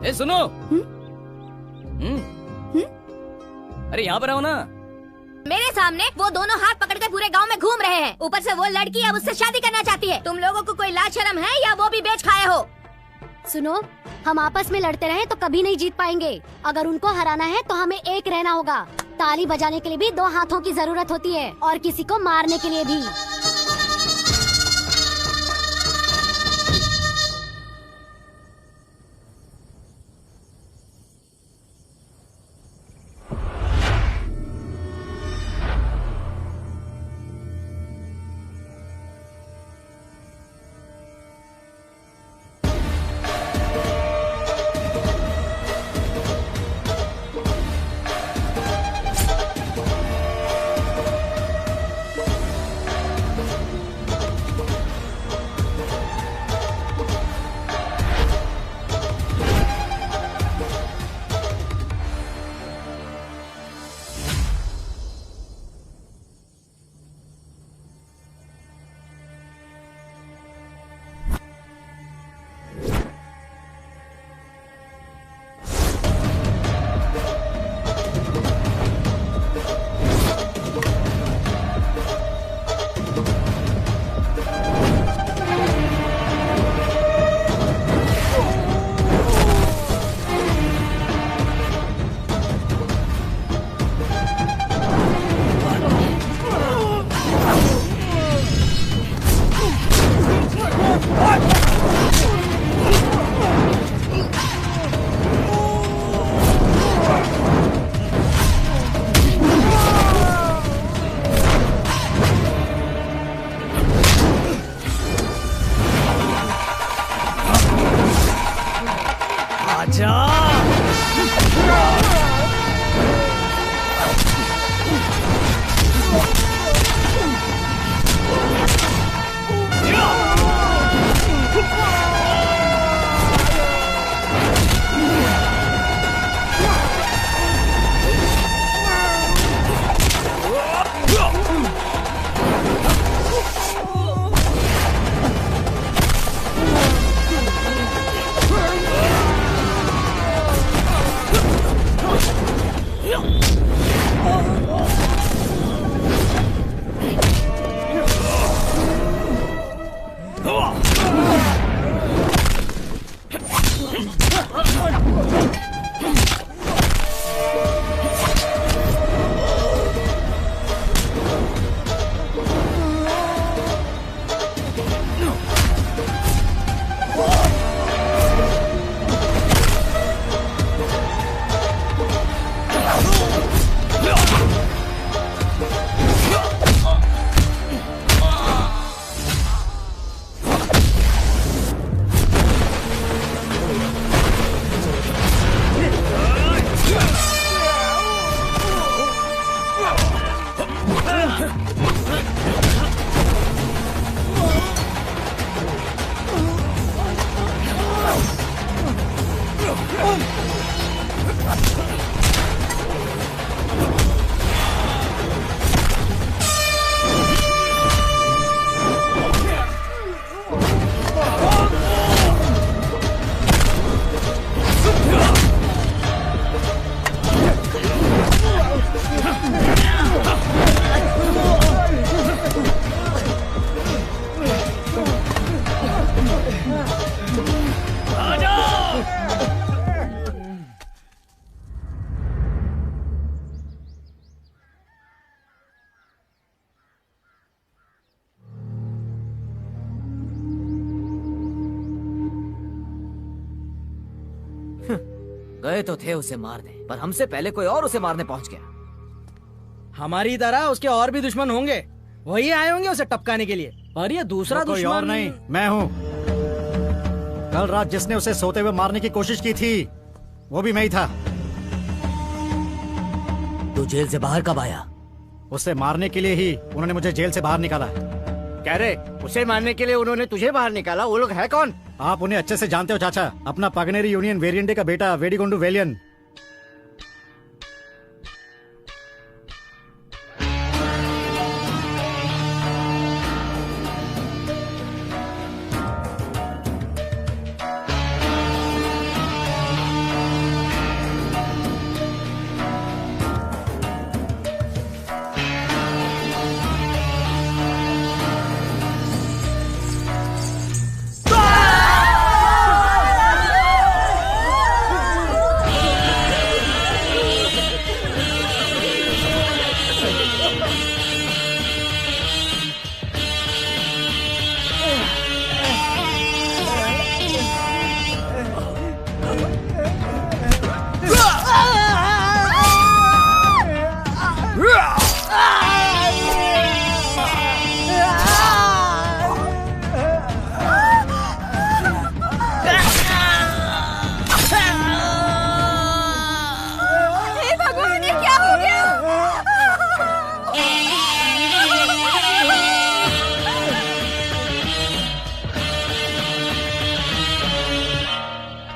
ए सुनो। अरे यहाँ पर आओ ना। मेरे सामने वो दोनों हाथ पकड़ के पूरे गांव में घूम रहे हैं। ऊपर से वो लड़की अब उससे शादी करना चाहती है। तुम लोगों को कोई लाज शर्म है या वो भी बेच खाए हो? सुनो, हम आपस में लड़ते रहे तो कभी नहीं जीत पाएंगे। अगर उनको हराना है तो हमें एक रहना होगा। ताली बजाने के लिए भी 2 हाथों की जरूरत होती है और किसी को मारने के लिए भी। गए तो थे उसे मारने, पर हमसे पहले कोई और उसे मारने पहुंच गया। हमारी तरह उसके और भी दुश्मन होंगे, वही आए होंगे उसे टपकाने के लिए। पर ये दूसरा कोई दुश्मन और नहीं, मैं हूँ। कल रात जिसने उसे सोते हुए मारने की कोशिश की थी वो भी मैं ही था। तू जेल से बाहर कब आया? उसे मारने के लिए ही उन्होंने मुझे जेल से बाहर निकाला। कह रहे उसे मारने के लिए उन्होंने तुझे बाहर निकाला? वो लोग है कौन? आप उन्हें अच्छे से जानते हो चाचा। अपना पागनेरी यूनियन वेरिएंडे का बेटा वेडिगोंडू वेलियन।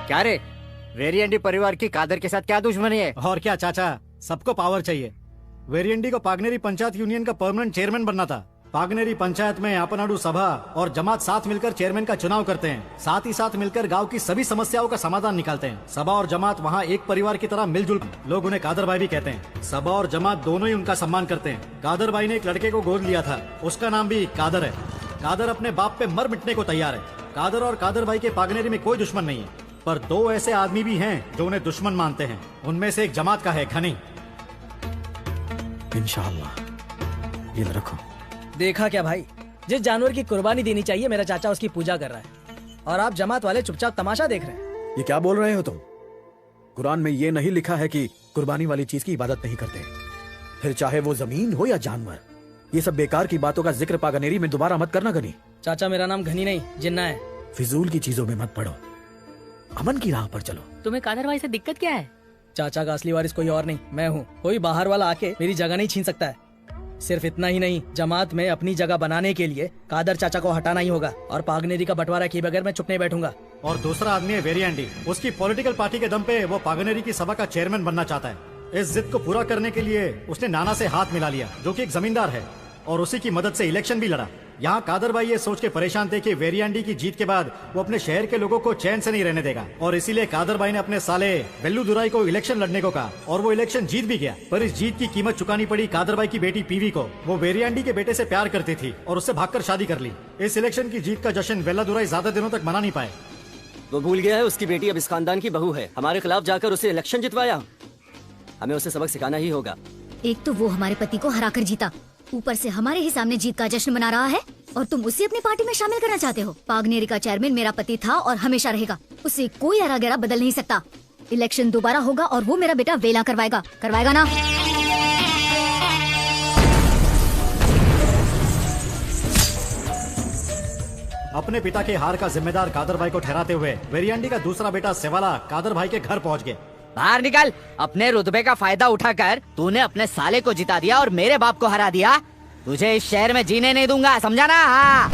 क्या रे, वेरिएंडी परिवार की कादर के साथ क्या दुश्मनी है? और क्या चाचा, सबको पावर चाहिए। वेरिएंडी को पागनेरी पंचायत यूनियन का परमानेंट चेयरमैन बनना था। पागनेरी पंचायत में आपनाडु सभा और जमात साथ मिलकर चेयरमैन का चुनाव करते हैं। साथ ही साथ मिलकर गांव की सभी समस्याओं का समाधान निकालते हैं। सभा और जमात वहां एक परिवार की तरह मिलजुल, लोग उन्हें कादर भाई भी कहते हैं। सभा और जमात दोनों ही उनका सम्मान करते हैं। कादर भाई ने एक लड़के को गोद लिया था, उसका नाम भी कादर है। कादर अपने बाप पे मर मिटने को तैयार है। कादर और कादर भाई के पागनेरी में कोई दुश्मन नहीं है, पर दो ऐसे आदमी भी हैं जो उन्हें दुश्मन मानते हैं। उनमें से एक जमात का है घनी। इंशाअल्लाह। ये रखो। देखा क्या भाई, जिस जानवर की कुर्बानी देनी चाहिए मेरा चाचा उसकी पूजा कर रहा है, और आप जमात वाले चुपचाप तमाशा देख रहे हैं। ये क्या बोल रहे हो तुम? कुरान में ये नहीं लिखा है कि कुर्बानी वाली चीज की इबादत नहीं करते, फिर चाहे वो जमीन हो या जानवर। ये सब बेकार की बातों का जिक्र पागनेरी में दोबारा मत करना घनी। चाचा मेरा नाम घनी नहीं जिन्ना है। फिजूल की चीजों में मत पड़ो, अमन की राह पर चलो। तुम्हें कादर भाई से दिक्कत क्या है? चाचा का असली वारिस कोई और नहीं, मैं हूँ। कोई बाहर वाला आके मेरी जगह नहीं छीन सकता है। सिर्फ इतना ही नहीं, जमात में अपनी जगह बनाने के लिए कादर चाचा को हटाना ही होगा, और पागनेरी का बंटवारा किए बगैर मैं चुप नहीं बैठूंगा। और दूसरा आदमी है वेरिएंडी। उसकी पॉलिटिकल पार्टी के दम पे वो पागनेरी की सभा का चेयरमैन बनना चाहता है। इस जिद को पूरा करने के लिए उसने नाना से हाथ मिला लिया, जो कि एक जमींदार है, और उसी की मदद से इलेक्शन भी लड़ा। यहाँ कादर भाई ये सोच के परेशान थे कि वेरिएंडी की जीत के बाद वो अपने शहर के लोगों को चैन से नहीं रहने देगा, और इसीलिए कादर भाई ने अपने साले वेल्लू दुराई को इलेक्शन लड़ने को कहा, और वो इलेक्शन जीत भी गया। पर इस जीत की कीमत चुकानी पड़ी कादर भाई की बेटी पीवी को। वो वेरिएंडी के बेटे से प्यार करती थी और उससे भागकर शादी कर ली। इस इलेक्शन की जीत का जश्न वेल्ला दुराई ज्यादा दिनों तक मना नहीं पाए। वो भूल गया है उसकी बेटी अब इस खानदान की बहू है। हमारे खिलाफ जाकर उसे इलेक्शन जितवाया। हमें उसे सबक सिखाना ही होगा। एक तो वो हमारे पति को हराकर जीता, ऊपर से हमारे ही सामने जीत का जश्न मना रहा है, और तुम उसे अपनी पार्टी में शामिल करना चाहते हो। पागनेरी का चेयरमैन मेरा पति था और हमेशा रहेगा। उसे कोई हरा गहरा बदल नहीं सकता। इलेक्शन दोबारा होगा और वो मेरा बेटा वेला करवाएगा ना? अपने पिता के हार का जिम्मेदार कादर भाई को ठहराते हुए वेरिएंडी का दूसरा बेटा सेवाला कादर भाई के घर पहुंच गए। बाहर निकल। अपने रुतबे का फायदा उठाकर तूने अपने साले को जिता दिया और मेरे बाप को हरा दिया। तुझे इस शहर में जीने नहीं दूंगा, समझा ना? हाँ।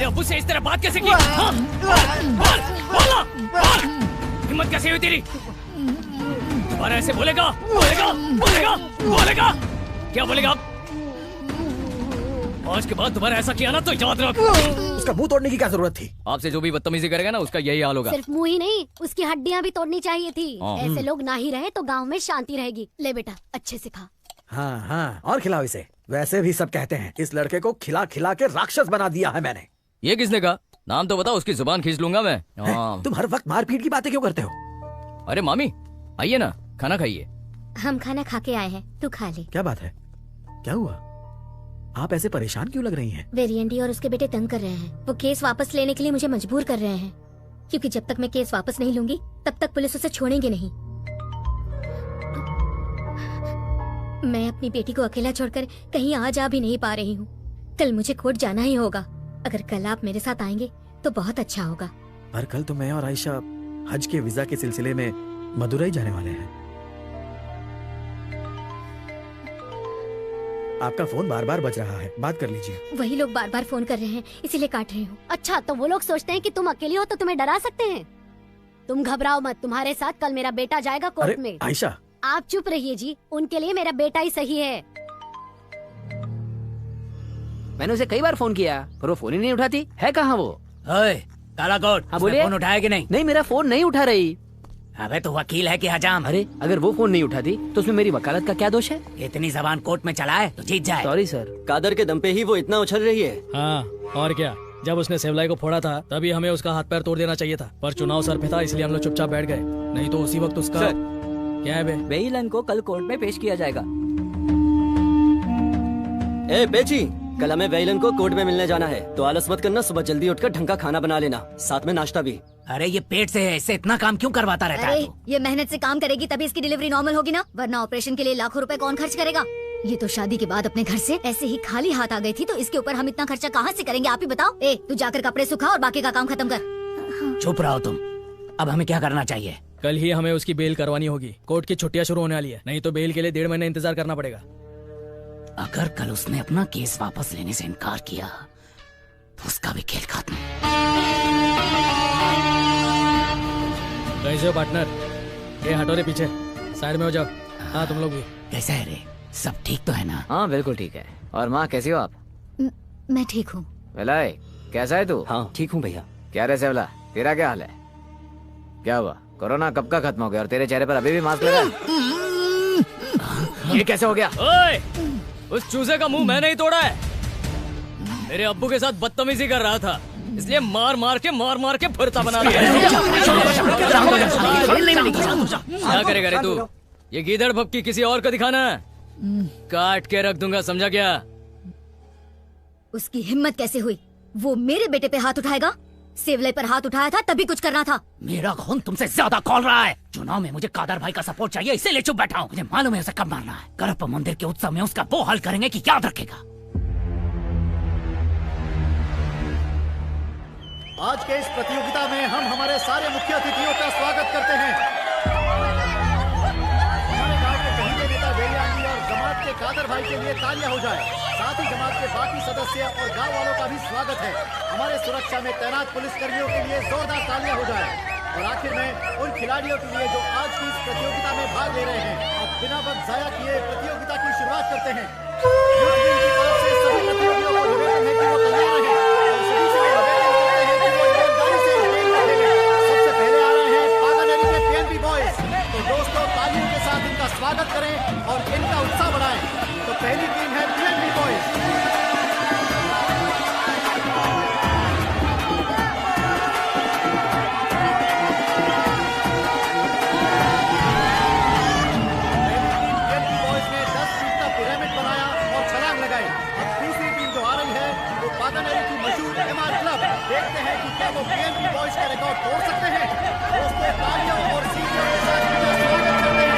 अब्बू से इस तरह बात कैसे की? हिम्मत कैसे हुई तेरी? दोबारा ऐसे बोलेगा? क्या बोलेगा? आज के बाद दोबारा ऐसा किया ना तो याद रख। उसका मुंह तोड़ने की क्या जरूरत थी? आपसे जो भी बदतमीजी करेगा ना उसका यही हाल होगा। सिर्फ मुंह ही नहीं, उसकी हड्डियां भी तोड़नी चाहिए थी। हाँ। ऐसे लोग ना ही रहे तो गांव में शांति रहेगी। ले बेटा, अच्छे से खा। हाँ, और खिलाओ इसे। वैसे भी सब कहते हैं इस लड़के को खिला खिला के राक्षस बना दिया है मैंने। ये किसने कहा? नाम तो बताओ, उसकी जुबान खींच लूंगा मैं। तुम हर वक्त मारपीट की बातें क्यों करते हो? अरे मामी आइए ना, खाना खाइए। हम खाना खा के आए हैं, तू खा ले। क्या बात है, क्या हुआ? आप ऐसे परेशान क्यों लग रही हैं? वेरिएंटी और उसके बेटे तंग कर रहे हैं। वो केस वापस लेने के लिए मुझे मजबूर कर रहे हैं, क्योंकि जब तक मैं केस वापस नहीं लूंगी तब तक पुलिस उसे छोड़ेंगे नहीं। मैं अपनी बेटी को अकेला छोड़कर कहीं आ जा भी नहीं पा रही हूँ। कल मुझे कोर्ट जाना ही होगा। अगर कल आप मेरे साथ आएंगे तो बहुत अच्छा होगा। पर कल तो मैं और आयशा हज के वीजा के सिलसिले में मदुरई जाने वाले हैं। आपका फोन बार बार बज रहा है, बात कर लीजिए। वही लोग बार बार फोन कर रहे हैं, इसीलिए काट रही हूँ। अच्छा, तो वो लोग सोचते हैं कि तुम अकेली हो तो तुम्हें डरा सकते हैं। तुम घबराओ मत, तुम्हारे साथ कल मेरा बेटा जाएगा कोर्ट में। आयशा, आप चुप रहिए जी, उनके लिए मेरा बेटा ही सही है। मैंने उसे कई बार फोन किया पर वो फोन ही नहीं उठाती है। कहाँ वो? काला कोट, हाँ बोलिए। फोन उठाया कि नहीं? नहीं, मेरा फोन नहीं उठा रही। अबे तो वकील है कि हजाम? अरे अगर वो फोन नहीं उठाती तो उसमें मेरी वकालत का क्या दोष है? इतनी जबान कोर्ट में चलाए तो जीत जाए। Sorry sir. कादर के दम पे ही वो इतना उछल रही है। हाँ और क्या, जब उसने सेवलाई को फोड़ा था तभी हमें उसका हाथ पैर तोड़ देना चाहिए था, पर चुनाव सर पे था इसलिए हम लोग चुपचाप बैठ गए, नहीं तो उसी वक्त उसका क्या है बे? बेईलन को कल कोर्ट में पेश किया जाएगा। ए बेची, कल हमें वेलन को कोर्ट में मिलने जाना है, तो आलस मत करना, सुबह जल्दी उठकर ढंग का खाना बना लेना, साथ में नाश्ता भी। अरे ये पेट से है, इससे इतना काम क्यों करवाता रहता है? ये मेहनत से काम करेगी तभी इसकी डिलीवरी नॉर्मल होगी ना, वरना ऑपरेशन के लिए लाखों रुपए कौन खर्च करेगा? ये तो शादी के बाद अपने घर से ऐसे ही खाली हाथ आ गई थी, तो इसके ऊपर हम इतना खर्चा कहाँ से करेंगे, आप ही बताओ। ए तू जाकर कपड़े सुखा और बाकी का काम खत्म कर। चुप रहो तुम। अब हमें क्या करना चाहिए? कल ही हमें उसकी बेल करवानी होगी, कोर्ट की छुट्टियां शुरू होने वाली है, नहीं तो बेल के लिए 1.5 महीने इंतजार करना पड़ेगा। अगर कल उसने अपना केस वापस लेने से इनकार किया तो उसका भी खेल खत्म। कैसे हो पार्टनर? ये हटो रे पीछे, साइड में हो जाओ। हाँ तुम लोग भी। कैसा है रे, सब ठीक तो है ना? हाँ बिल्कुल ठीक है। और माँ कैसी हो आप? मैं ठीक हूँ। वेलाए कैसा है तू? हाँ ठीक हूँ भैया। क्या रे सेवला, तेरा क्या हाल है? क्या हुआ? कोरोना कब का खत्म हो गया और तेरे चेहरे पर अभी भी मास्क लगा है? ये कैसे हो गया? ओए, उस चूजे का मुंह मैंने ही तोड़ा है। मेरे अब्बू के साथ बदतमीजी कर रहा था, इसलिए मार मार के भरता बना दिया। क्या करेगा रे तू? ये गीदड़ भक्की किसी और को दिखाना है, काट के रख दूंगा, समझा क्या? उसकी हिम्मत कैसे हुई? वो मेरे बेटे पे हाथ उठाएगा? सेवलाई पर हाथ उठाया था तभी कुछ करना था। मेरा खून तुमसे ज्यादा खौल रहा है। चुनाव में मुझे कादर भाई का सपोर्ट चाहिए, इसीलिए चुप बैठा हूँ। मुझे मालूम है उसे कब मारना है। करप मंदिर के उत्सव में उसका वो हाल करेंगे कि याद रखेगा। आज के इस प्रतियोगिता में हम हमारे सारे मुख्य अतिथियों का स्वागत करते हैं। हमारे गांव के कहीं के नेता वेलियांगी और जमात के कादर भाई के लिए तालियां हो जाए। साथ ही जमात के बाकी सदस्य और गांव वालों का भी स्वागत है। हमारे सुरक्षा में तैनात पुलिस कर्मियों के लिए जोरदार तालियां हो जाए। और आखिर में उन खिलाड़ियों के लिए जो आज की इस प्रतियोगिता में भाग ले रहे हैं। अब बिना वक्त जाया किए प्रतियोगिता की शुरुआत करते हैं। की तरफ से सभी प्रतियोगियों को निवेदन है कि वो तैयार रहें और सभी से निवेदन करते हैं कि वो ईमानदारी से खेल खेलें। सबसे पहले आ रहे हैं पागानेरी के पीएनबी बॉयज। तो दोस्तों तालियों के साथ इनका स्वागत करें और इनका उत्साह बढ़ाएं। तो पहली टीम है पीएनबी बॉयज। देखते हैं कि क्या वो पीएनबी बॉयज का रिकॉर्ड तोड़ सकते हैं। दोस्तों तालियों और सीटियों के साथ इनका स्वागत करते हैं।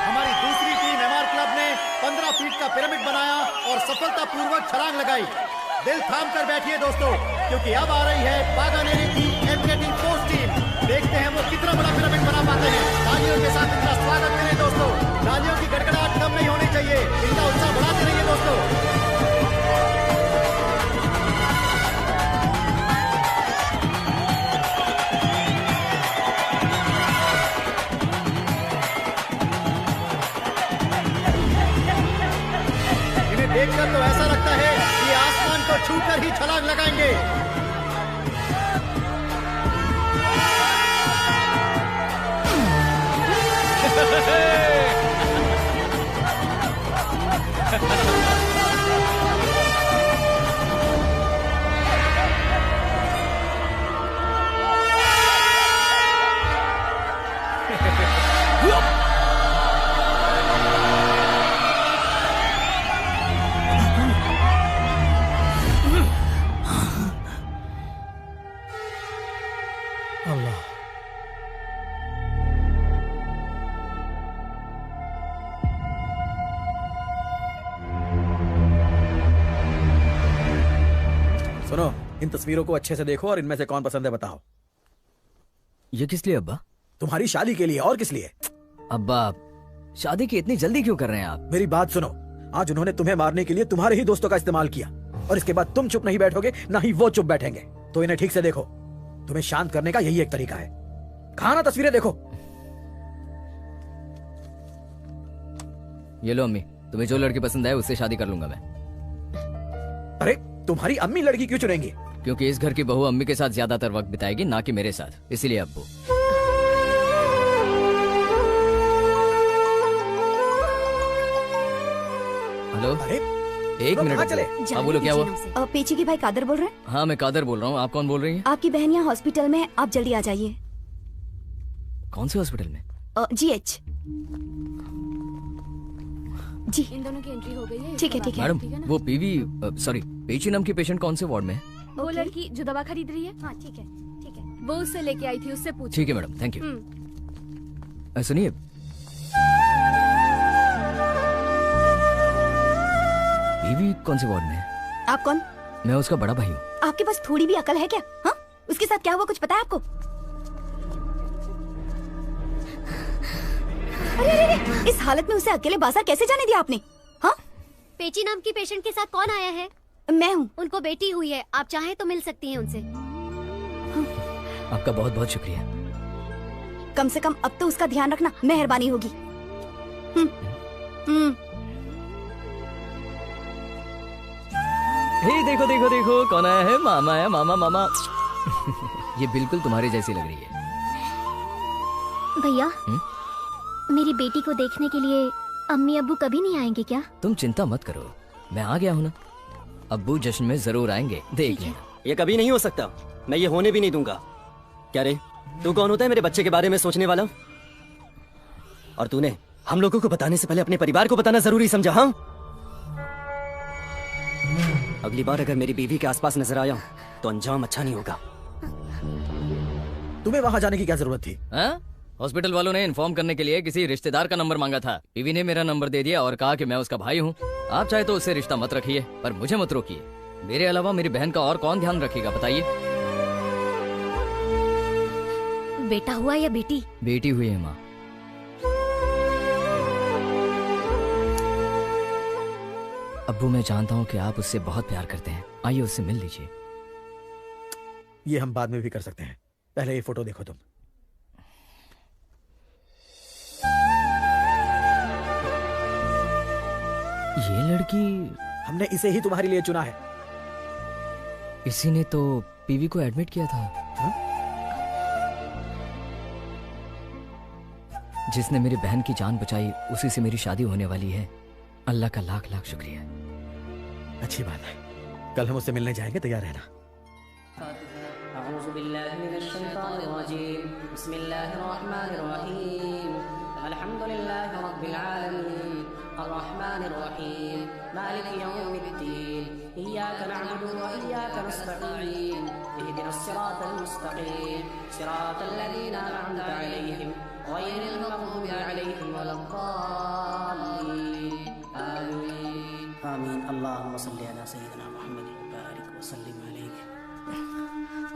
हमारी दूसरी टीम एमआर क्लब ने 15 फीट का पिरामिड बनाया और सफलतापूर्वक छलांग लगाई। दिल थाम कर बैठिए दोस्तों, क्योंकि अब आ रही है पागानेरी की एमकेटी फोर्स टीम। देखते हैं वो कितना बड़ा पिरामिड बना पाते हैं। तालियों के साथ इनका स्वागत करें दोस्तों। तालियों की गड़गड़ाहट कम नहीं होनी चाहिए, इनका उत्साह बढ़ाते रहिए दोस्तों। इन्हें देखकर तो ऐसा लगता है कि आसमान को छूकर ही छलांग लगाएंगे। अल्लाह। सुनो, इन तस्वीरों को अच्छे से देखो और इनमें से कौन पसंद है बताओ। ये किस लिए अब्बा? तुम्हारी शादी के लिए। और किस लिए? अब्बा शादी की इतनी जल्दी क्यों कर रहे हैं आप? मेरी बात सुनो, आज उन्होंने तुम्हें मारने के लिए तुम्हारे ही दोस्तों का इस्तेमाल किया और इसके बाद तुम चुप नहीं बैठोगे, ना ही वो चुप बैठेंगे। तो इन्हें ठीक से देखो, तुम्हें शांत करने का यही एक तरीका है। कहा ना तस्वीरें देखो। ये लो अम्मी, तुम्हें जो लड़की पसंद है उससे शादी कर लूंगा मैं। अरे तुम्हारी अम्मी लड़की क्यों चुनेंगी? क्योंकि इस घर की बहू अम्मी के साथ ज्यादातर वक्त बिताएगी, ना कि मेरे साथ, इसीलिए अब्बू। हेलो, एक मिनट चले। अब बोलो क्या हुआ? पेची की भाई कादर बोल रहे हैं। हाँ मैं कादर बोल रहा हूँ, आप कौन बोल रही हैं? आपकी बहन यहाँ हॉस्पिटल में है, आप जल्दी आ जाइए। कौन से हॉस्पिटल में? GH। जी इन दोनों की एंट्री हो गई है। ठीक है ठीक है। मैडम वो पीवी सॉरी पेची नाम की पेशेंट कौन से वार्ड में है? वो लड़की जो दवा खरीद रही है। हाँ ठीक है ठीक है, वो उससे लेके आई थी, उससे पूछो। ठीक है मैडम, थैंक यू। सुनिए, पीवी कौन से वार्ड में है? आप कौन? मैं उसका बड़ा भाई हूँ। आपके पास थोड़ी भी अकल है क्या? हाँ, उसके साथ क्या हुआ कुछ पता है आपको? अरे अरे अरे, इस हालत में उसे अकेले बाजार कैसे जाने दिया आपने? हाँ? पेची नाम की पेशेंट के साथ कौन आया है? मैं हूँ। उनको बेटी हुई है, आप चाहें तो मिल सकती हैं उनसे। आपका बहुत बहुत शुक्रिया। कम से कम अब तो उसका ध्यान रखना, मेहरबानी होगी। हे देखो देखो देखो कौन आया है? मामा है, मामा मामा। ये बिल्कुल तुम्हारी जैसी लग रही है। भैया, मेरी बेटी को देखने के लिए अम्मी अब्बू कभी नहीं आएंगे क्या? तुम चिंता मत करो, मैं आ गया हूँ ना। अब्बू जश्न में जरूर आएंगे, देख लेना। ये कभी नहीं हो सकता, मैं ये होने भी नहीं दूंगा। क्या रे, तू कौन होता है मेरे बच्चे के बारे में सोचने वाला? और तूने हम लोगों को बताने से पहले अपने परिवार को बताना जरूरी समझा? हाँ, अगली बार अगर मेरी बीवी के आसपास नजर आया तो अंजाम अच्छा नहीं होगा। तुम्हें वहां जाने की क्या जरूरत थी? हॉस्पिटल वालों ने इन्फॉर्म करने के लिए किसी रिश्तेदार का नंबर मांगा था। बीवी ने मेरा नंबर दे दिया और कहा कि मैं उसका भाई हूँ। आप चाहे तो उससे रिश्ता मत रखिए, पर मुझे मत रोकिए। मेरे अलावा मेरी बहन का और कौन ध्यान रखेगा बताइए? बेटा हुआ या बेटी? बेटी हुई है माँ। अब्बू मैं जानता हूँ कि आप उससे बहुत प्यार करते हैं, आइए उससे मिल लीजिए। ये हम बाद में भी कर सकते हैं, पहले ये फोटो देखो तुम। ये लड़की, हमने इसे ही तुम्हारे लिए चुना है। इसी ने तो पीवी को एडमिट किया था। जिसने मेरी बहन की जान बचाई, उसी से मेरी शादी होने वाली है। अल्लाह का लाख लाख शुक्रिया। अच्छी बात है, कल हम उससे मिलने जाएंगे, तैयार रहना।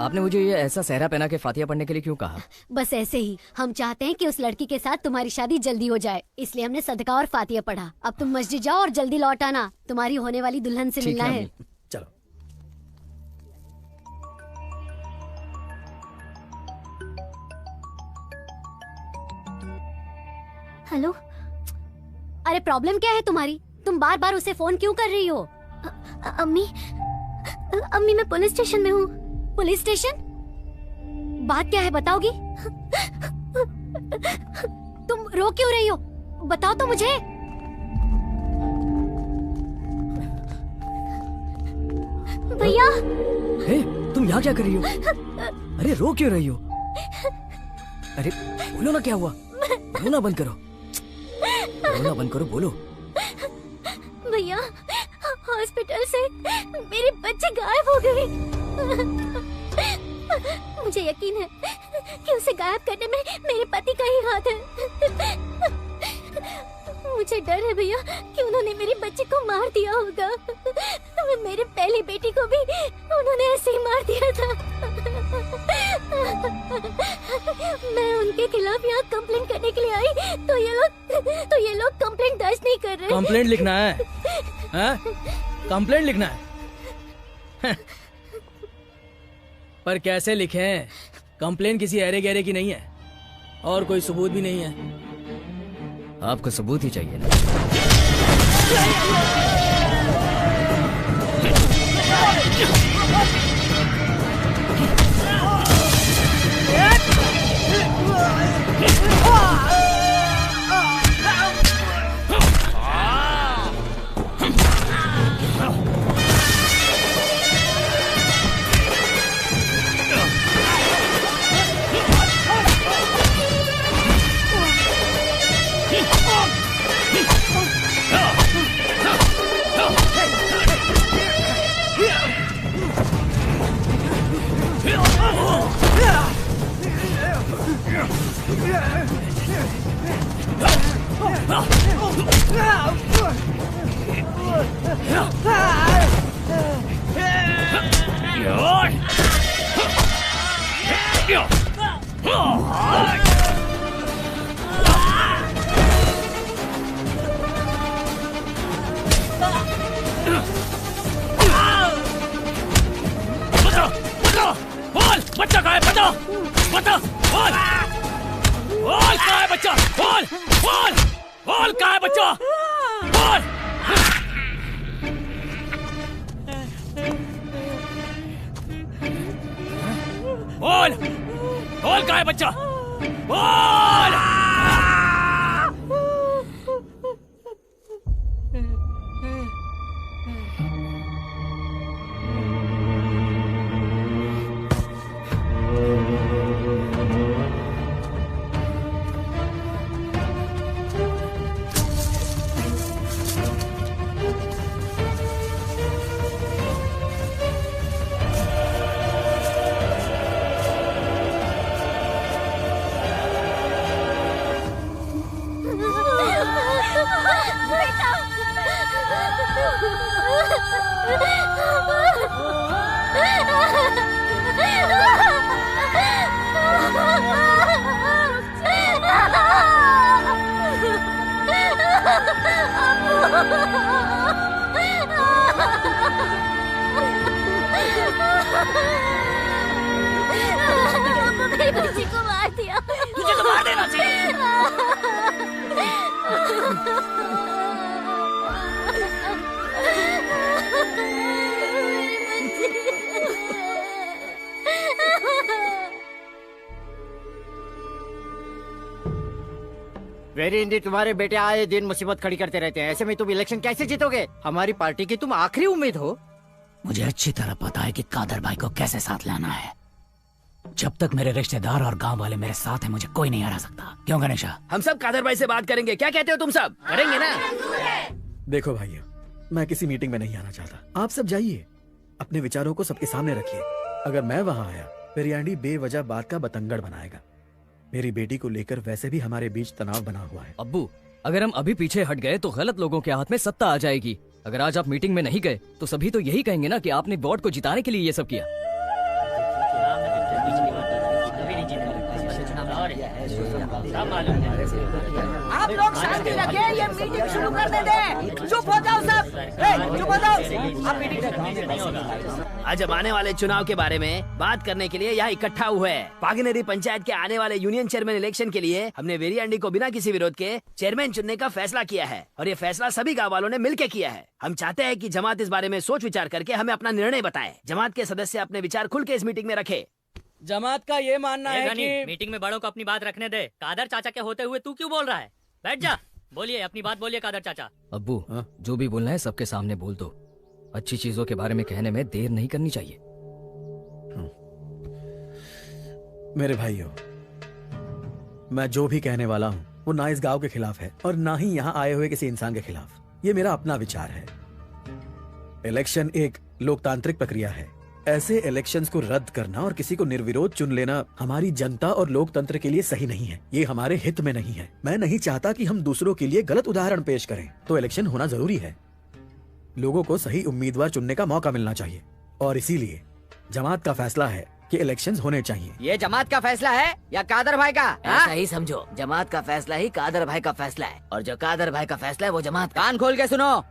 आपने मुझे ये ऐसा सहरा पहना के फातिहा पढ़ने के लिए क्यों कहा? बस ऐसे ही, हम चाहते हैं कि उस लड़की के साथ तुम्हारी शादी जल्दी हो जाए, इसलिए हमने सदका और फातिहा पढ़ा। अब तुम मस्जिद जाओ और जल्दी लौट आना, तुम्हारी होने वाली दुल्हन से मिलना है। चलो। हेलो, अरे प्रॉब्लम क्या है तुम्हारी? तुम बार बार उसे फोन क्यों कर रही हो? अम्मी, मैं पुलिस स्टेशन में हूँ। Police station? बात क्या है बताओगी? तुम रो क्यों रही हो? बताओ तो मुझे। भैया, तुम यहाँ क्या कर रही हो? अरे रो क्यों रही हो? अरे बोलो ना, क्या हुआ? रोना बंद करो, रोना बंद करो, बोलो। भैया, हॉस्पिटल से मेरे बच्चे गायब हो गए। मुझे यकीन है कि उसे गायब करने में मेरे पति का ही हाथ है। मुझे डर है भैया कि उन्होंने मेरी बच्ची को मार दिया होगा। मेरे पहली बेटी को भी उन्होंने ऐसे ही मार दिया था। मैं उनके खिलाफ यहाँ कंप्लेंट करने के लिए आई तो ये लोग कंप्लेंट दर्ज नहीं कर रहे। कंप्लेंट लिखना है? कंप्लेंट लिखना है? पर कैसे लिखें? कंप्लेंट किसी अरे गहरे की नहीं है और कोई सबूत भी नहीं है। आपको सबूत ही चाहिए ना? बच्चा कहाँ है? बता बता, बोल बोल कहाँ है बच्चा? बोल बोल बोल कहाँ है बच्चा? बोल बोल बोल कहाँ है बच्चा? बोल मेरी बच्ची को मार दिया। तुझे तो मार देना चाहिए। वेरी इंडी, तुम्हारे बेटे आए दिन मुसीबत खड़ी करते रहते हैं। ऐसे में तुम इलेक्शन कैसे जीतोगे? हमारी पार्टी की तुम आखिरी उम्मीद हो। मुझे अच्छी तरह पता है कि कादर भाई को कैसे साथ लाना है। जब तक मेरे रिश्तेदार और गांव वाले मेरे साथ हैं, मुझे कोई नहीं हरा सकता। क्यों गणेशा? हम सब कादर भाई से बात करेंगे। क्या कहते हो तुम सब? करेंगे ना? देखो भाइयों, मैं किसी मीटिंग में नहीं आना चाहता। आप सब जाइए, अपने विचारों को सबके सामने रखिए। अगर मैं वहाँ आया, पेरियांडी बेवजह बात का बतंगड़ बनाएगा। मेरी बेटी को लेकर वैसे भी हमारे बीच तनाव बना हुआ है। अब्बू, अगर हम अभी पीछे हट गए तो गलत लोगों के हाथ में सत्ता आ जाएगी। अगर आज आप मीटिंग में नहीं गए तो सभी तो यही कहेंगे ना कि आपने वोट को जिताने के लिए ये सब किया। आप लोग शांति रखिए, ये मीटिंग शुरू करने दें। चुप हो जाओ सब, चुप हो जाओ। आप मीटिंग आज अब आने वाले चुनाव के बारे में बात करने के लिए यहाँ इकट्ठा हुए हैं। पागनेरी पंचायत के आने वाले यूनियन चेयरमैन इलेक्शन के लिए हमने वेरियांडी को बिना किसी विरोध के चेयरमैन चुनने का फैसला किया है और ये फैसला सभी गाँव वालों ने मिलकर किया है। हम चाहते हैं कि जमात इस बारे में सोच विचार करके हमें अपना निर्णय बताए। जमात के सदस्य अपने विचार खुल के इस मीटिंग में रखे। जमात का ये मानना है कि मीटिंग में बड़ों को अपनी बात रखने दे। कादर चाचा के होते हुए तू क्यों बोल रहा है? बैठ जा, बोलिए, अपनी बात बोलिए कादर चाचा। अब्बू, जो भी बोलना है सबके सामने बोल दो। अच्छी चीजों के बारे में कहने में देर नहीं करनी चाहिए। मेरे भाइयों, मैं जो भी कहने वाला हूँ वो ना इस गांव के खिलाफ है और ना ही यहाँ आए हुए किसी इंसान के खिलाफ। ये मेरा अपना विचार है। इलेक्शन एक लोकतांत्रिक प्रक्रिया है ऐसे इलेक्शंस को रद्द करना और किसी को निर्विरोध चुन लेना हमारी जनता और लोकतंत्र के लिए सही नहीं है। ये हमारे हित में नहीं है। मैं नहीं चाहता कि हम दूसरों के लिए गलत उदाहरण पेश करें। तो इलेक्शन होना जरूरी है। लोगों को सही उम्मीदवार चुनने का मौका मिलना चाहिए और इसीलिए जमात का फैसला है कि इलेक्शंस होने चाहिए। ये जमात का फैसला है या कादर भाई का? ऐसा ही समझो, जमात का फैसला ही कादर भाई का फैसला है और जो कादर भाई का फैसला है वो जमात का। कान खोल के सुनो,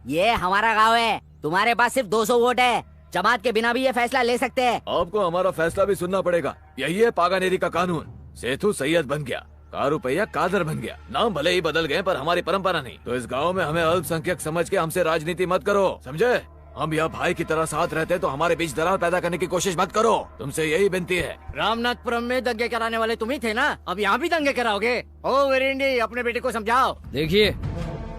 ये हमारा गांव है। तुम्हारे पास सिर्फ 200 वोट है। जमात के बिना भी ये फैसला ले सकते हैं। आपको हमारा फैसला भी सुनना पड़ेगा। यही है पागानेरी का कानून। सेठू सैयद बन गया, कारुपैया कादर बन गया। नाम भले ही बदल गए पर हमारी परंपरा नहीं। तो इस गांव में हमें अल्पसंख्यक समझ के हमसे राजनीति मत करो, समझे? हम यहाँ भाई की तरह साथ रहते तो हमारे बीच दरार पैदा करने की कोशिश मत करो। तुमसे यही विनती है। रामनाथपुरम में दंगे कराने वाले तुम ही थे ना, अब यहाँ भी दंगे कराओगे? ओ वेरेंडी, अपने बेटे को समझाओ। देखिए,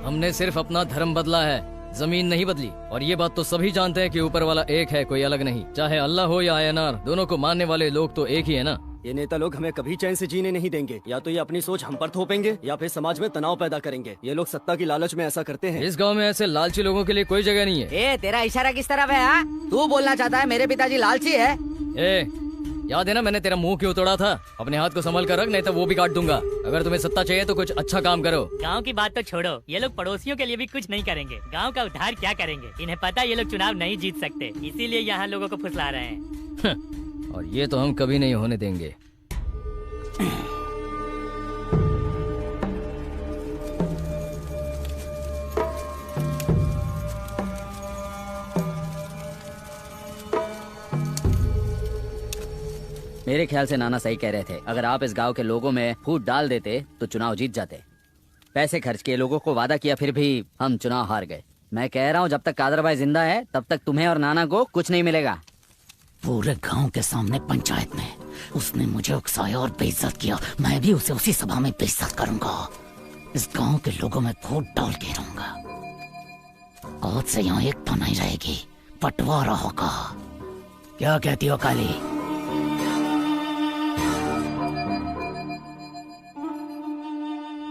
हमने सिर्फ अपना धर्म बदला है, जमीन नहीं बदली। और ये बात तो सभी जानते हैं कि ऊपर वाला एक है, कोई अलग नहीं। चाहे अल्लाह हो या आयनार, दोनों को मानने वाले लोग तो एक ही है ना। ये नेता लोग हमें कभी चैन से जीने नहीं देंगे। या तो ये अपनी सोच हम पर थोपेंगे या फिर समाज में तनाव पैदा करेंगे। ये लोग सत्ता की लालच में ऐसा करते हैं। इस गांव में ऐसे लालची लोगों के लिए कोई जगह नहीं है। ए, तेरा इशारा किस तरफ है? हाँ, तू बोलना चाहता है मेरे पिताजी लालची है? ए, याद है ना मैंने तेरा मुंह क्यों तोड़ा था? अपने हाथ को संभाल कर रख, नहीं तो वो भी काट दूंगा। अगर तुम्हें सत्ता चाहिए तो कुछ अच्छा काम करो। गांव की बात तो छोड़ो, ये लोग पड़ोसियों के लिए भी कुछ नहीं करेंगे। गांव का उद्धार क्या करेंगे? इन्हें पता ये लोग चुनाव नहीं जीत सकते, इसीलिए यहाँ लोगों को फुसला रहे हैं। और ये तो हम कभी नहीं होने देंगे। मेरे ख्याल से नाना सही कह रहे थे। अगर आप इस गांव के लोगों में फूट डाल देते तो चुनाव जीत जाते। पैसे खर्च किए, लोगों को वादा किया, फिर भी हम चुनाव हार गए। मैं कह रहा हूँ जब तक कादर भाई जिंदा है तब तक तुम्हें और नाना को कुछ नहीं मिलेगा। पूरे गांव के सामने पंचायत में उसने मुझे उकसाया और बेइज्जत किया। मैं भी उसे उसी सभा में बेइज्जत करूंगा। इस गांव के लोगों में फूट डाल के रहूंगा। आज से यहाँ एकता नहीं रहेगी, बंटवारा होगा। क्या कहती हो काली?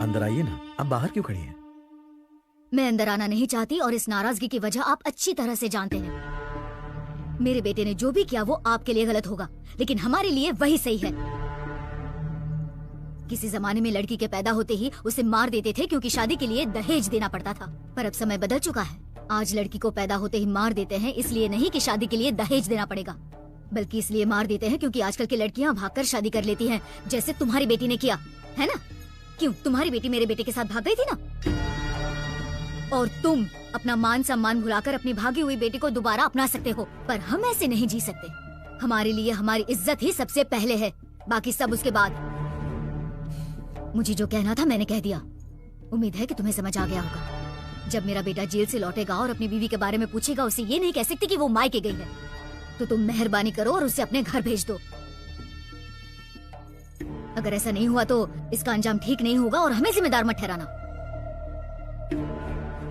अंदर आइए ना, आप बाहर क्यों खड़ी हैं? मैं अंदर आना नहीं चाहती और इस नाराजगी की वजह आप अच्छी तरह से जानते हैं। मेरे बेटे ने जो भी किया वो आपके लिए गलत होगा, लेकिन हमारे लिए वही सही है। किसी जमाने में लड़की के पैदा होते ही उसे मार देते थे क्योंकि शादी के लिए दहेज देना पड़ता था, पर अब समय बदल चुका है। आज लड़की को पैदा होते ही मार देते हैं इसलिए नहीं कि शादी के लिए दहेज देना पड़ेगा, बल्कि इसलिए मार देते हैं क्योंकि आजकल की लड़कियां भागकर शादी कर लेती हैं, जैसे तुम्हारी बेटी ने किया है ना। क्यों, तुम्हारी बेटी मेरे बेटे के साथ भाग गई थी ना, और तुम अपना मान सम्मान भुलाकर अपनी भागी हुई बेटी को दोबारा अपना सकते हो, पर हम ऐसे नहीं जी सकते। हमारे लिए हमारी इज्जत ही सबसे पहले है, बाकी सब उसके बाद। मुझे जो कहना था मैंने कह दिया। उम्मीद है कि तुम्हें समझ आ गया होगा। जब मेरा बेटा जेल से लौटेगा और अपनी बीवी के बारे में पूछेगा, उसे ये नहीं कह सकते कि वो मायके गई है, तो तुम मेहरबानी करो और उसे अपने घर भेज दो। अगर ऐसा नहीं हुआ तो इसका अंजाम ठीक नहीं होगा और हमें जिम्मेदार मत ठहराना।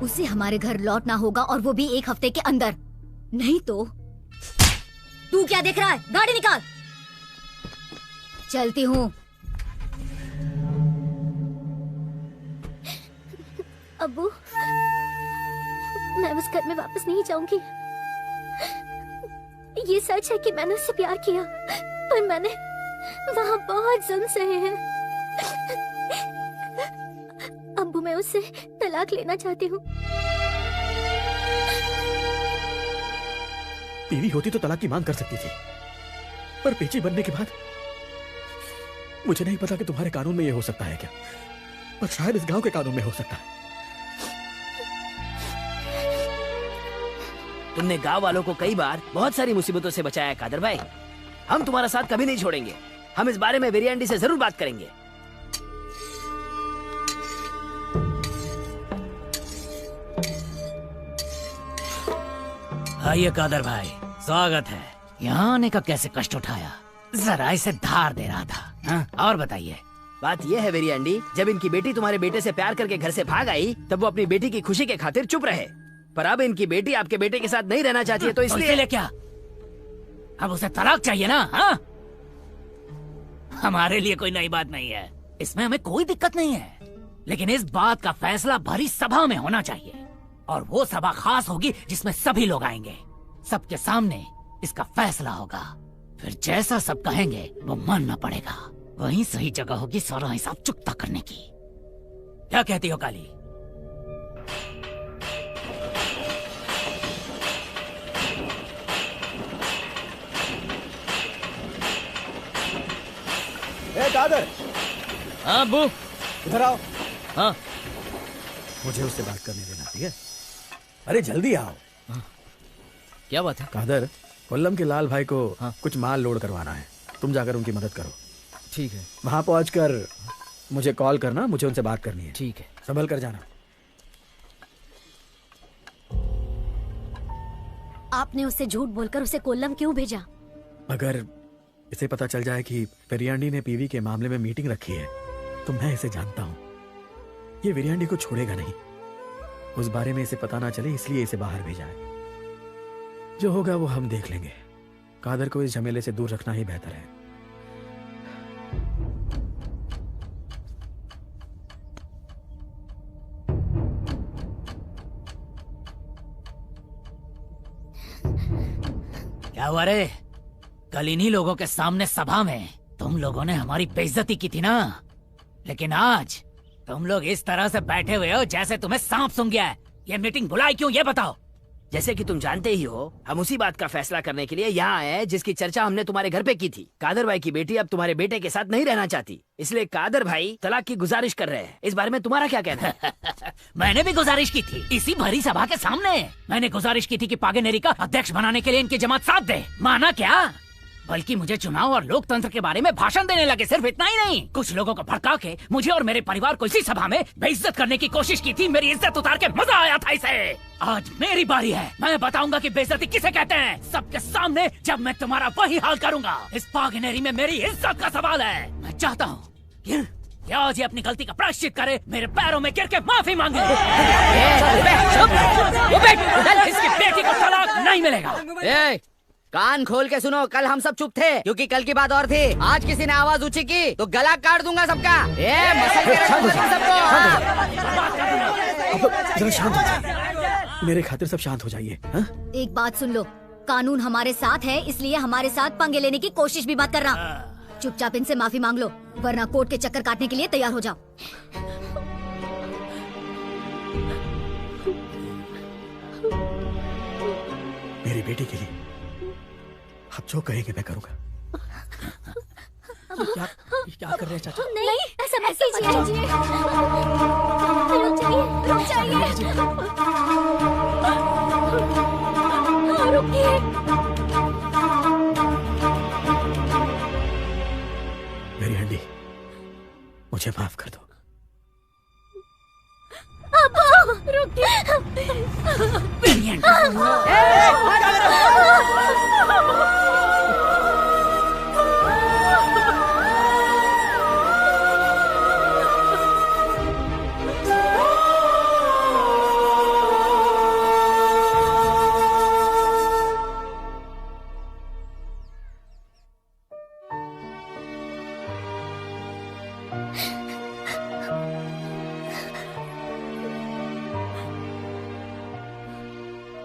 उसे हमारे घर लौटना होगा और वो भी 1 हफ्ते के अंदर, नहीं तो। तू क्या देख रहा है? गाड़ी निकाल। चलती हूँ। अब्बू, मैं उस घर में वापस नहीं जाऊंगी। ये सच है कि मैंने उससे प्यार किया, पर मैंने वहाँ बहुत जुल्म सहे हैं। अब्बू, मैं उससे तलाक लेना चाहती हूँ। बीवी होती तो तलाक की मांग कर सकती थी, पर पेची बनने के बाद मुझे नहीं पता कि तुम्हारे कानून में ये हो सकता है क्या, पर शायद इस गांव के कानून में हो सकता है। तुमने गांव वालों को कई बार बहुत सारी मुसीबतों से बचाया है कादर भाई। हम तुम्हारा साथ कभी नहीं छोड़ेंगे। हम इस बारे में वेरिएंडी से जरूर बात करेंगे। आइए कादर भाई, स्वागत है। यहाँ आने का कैसे कष्ट उठाया? जरा इसे धार दे रहा था। हाँ? और बताइए। बात यह है वेरिएंडी, जब इनकी बेटी तुम्हारे बेटे से प्यार करके घर से भाग आई तब वो अपनी बेटी की खुशी के खातिर चुप रहे, पर अब इनकी बेटी आपके बेटे के साथ नहीं रहना चाहती है, तो इसलिए क्या अब उसे तलाक चाहिए ना? हाँ? हमारे लिए कोई नई बात नहीं है, इसमें हमें कोई दिक्कत नहीं है, लेकिन इस बात का फैसला भरी सभा में होना चाहिए, और वो सभा खास होगी जिसमें सभी लोग आएंगे। सबके सामने इसका फैसला होगा। फिर जैसा सब कहेंगे वो मानना पड़ेगा। वही सही जगह होगी सारा हिसाब चुकता करने की। क्या कहती हो काली? ए कादर, हाँ अब्बू, इधर आओ। हाँ, मुझे उससे बात करने देना, ठीक है? अरे जल्दी आओ। क्या बात है? कादर, कोल्लम के लाल भाई को कुछ माल लोड करवाना है, तुम जाकर उनकी मदद करो। ठीक है। वहां पहुंचकर मुझे कॉल करना, मुझे उनसे बात करनी है। ठीक है। संभल कर जाना। आपने उससे झूठ बोलकर उसे कोल्लम क्यों भेजा? अगर इसे पता चल जाए कि विरियांडी ने पीवी के मामले में मीटिंग रखी है तो मैं इसे जानता हूँ, ये विरियांडी को छोड़ेगा नहीं। उस बारे में इसे पता ना चले इसलिए इसे बाहर भेजा है। जो होगा वो हम देख लेंगे। कादर को इस झमेले से दूर रखना ही बेहतर है। क्या हुआ रे? कल इन्हीं लोगों के सामने सभा में तुम लोगों ने हमारी बेइज्जती की थी ना, लेकिन आज तुम लोग इस तरह से बैठे हुए हो जैसे तुम्हें सांप सूंघ गया है। ये मीटिंग बुलाई क्यों, ये बताओ। जैसे कि तुम जानते ही हो, हम उसी बात का फैसला करने के लिए यहाँ आए हैं जिसकी चर्चा हमने तुम्हारे घर पे की थी। कादर भाई की बेटी अब तुम्हारे बेटे के साथ नहीं रहना चाहती, इसलिए कादर भाई तलाक की गुजारिश कर रहे हैं। इस बारे में तुम्हारा क्या कहना है? मैंने भी गुजारिश की थी इसी भरी सभा के सामने। मैंने गुजारिश की थी कि पागनेरी का अध्यक्ष बनाने के लिए इनकी जमात साथ दे। माना क्या? बल्कि मुझे चुनाव और लोकतंत्र के बारे में भाषण देने लगे। सिर्फ इतना ही नहीं, कुछ लोगों को भड़का के मुझे और मेरे परिवार को इसी सभा में बेइज्जत करने की कोशिश की थी। मेरी इज्जत उतार के मजा आया था इसे। आज मेरी बारी है, मैं बताऊंगा कि बेइज्जती किसे कहते हैं। सबके सामने जब मैं तुम्हारा वही हाल करूंगा। इस पागनेरी में मेरी इज्जत का सवाल है। मैं चाहता हूँ कि आज ये अपनी गलती का प्रायश्चित करे, मेरे पैरों में गिर के माफी मांगे। इसकी बेटी को तलाक नहीं मिलेगा। कान खोल के सुनो, कल हम सब चुप थे क्योंकि कल की बात और थी। आज किसी ने आवाज ऊंची की तो गला काट दूंगा सबका। मसल के रखूंगा सबको। जरा शांत हो जाइए, मेरे खातिर सब शांत हो जाइए। एक बात सुन लो, कानून हमारे साथ है, इसलिए हमारे साथ पंगे लेने की कोशिश भी मत करना। चुपचाप इनसे माफी मांग लो, वरना कोर्ट के चक्कर काटने के लिए तैयार हो जाओ। मेरी बेटी के लिए आप जो कहेंगे मैं करूंगा। क्या कर रहे हैं चाचा? नहीं, ऐसा मत कीजिए। रुक जाइए। रुकिए। मेरी हंडी, मुझे माफ कर दो।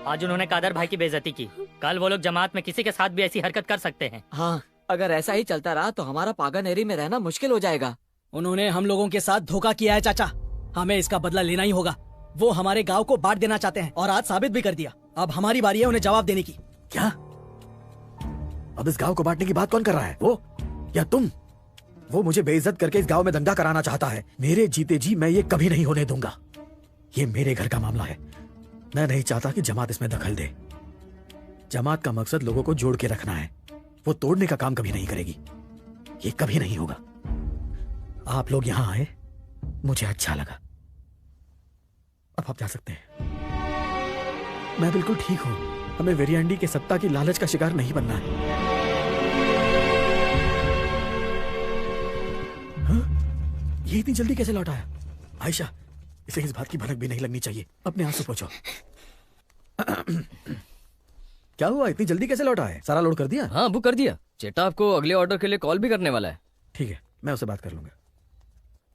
आज उन्होंने कादर भाई की बेइज्जती की, कल वो लोग जमात में किसी के साथ भी ऐसी हरकत कर सकते हैं। हाँ, अगर ऐसा ही चलता रहा तो हमारा पागनेरी में रहना मुश्किल हो जाएगा। उन्होंने हम लोगों के साथ धोखा किया है चाचा, हमें इसका बदला लेना ही होगा। वो हमारे गांव को बांट देना चाहते हैं और आज साबित भी कर दिया। अब हमारी बारी है उन्हें जवाब देने की। क्या? अब इस गांव को बांटने की बात कौन कर रहा है, वो या तुम? वो मुझे बेइज्जत करके इस गांव में दंगा कराना चाहता है। मेरे जीते जी मैं ये कभी नहीं होने दूंगा। ये मेरे घर का मामला है, मैं नहीं चाहता कि जमात इसमें दखल दे। जमात का मकसद लोगों को जोड़ के रखना है, वो तोड़ने का काम कभी नहीं करेगी। ये कभी नहीं होगा। आप लोग यहां आए, मुझे अच्छा लगा। अब आप जा सकते हैं। मैं बिल्कुल ठीक हूं। हमें विरियांडी के सत्ता की लालच का शिकार नहीं बनना है। हाँ? ये इतनी जल्दी कैसे लौट आया? आयशा, इसे इस बात की भनक भी नहीं लगनी चाहिए। अपने आंसू पोंछो। क्या हुआ, इतनी जल्दी कैसे लौटा है? सारा लोड कर दिया? हाँ बुक कर दिया। चेटा आपको अगले ऑर्डर के लिए कॉल भी करने वाला है। ठीक है, मैं उससे बात कर लूंगा।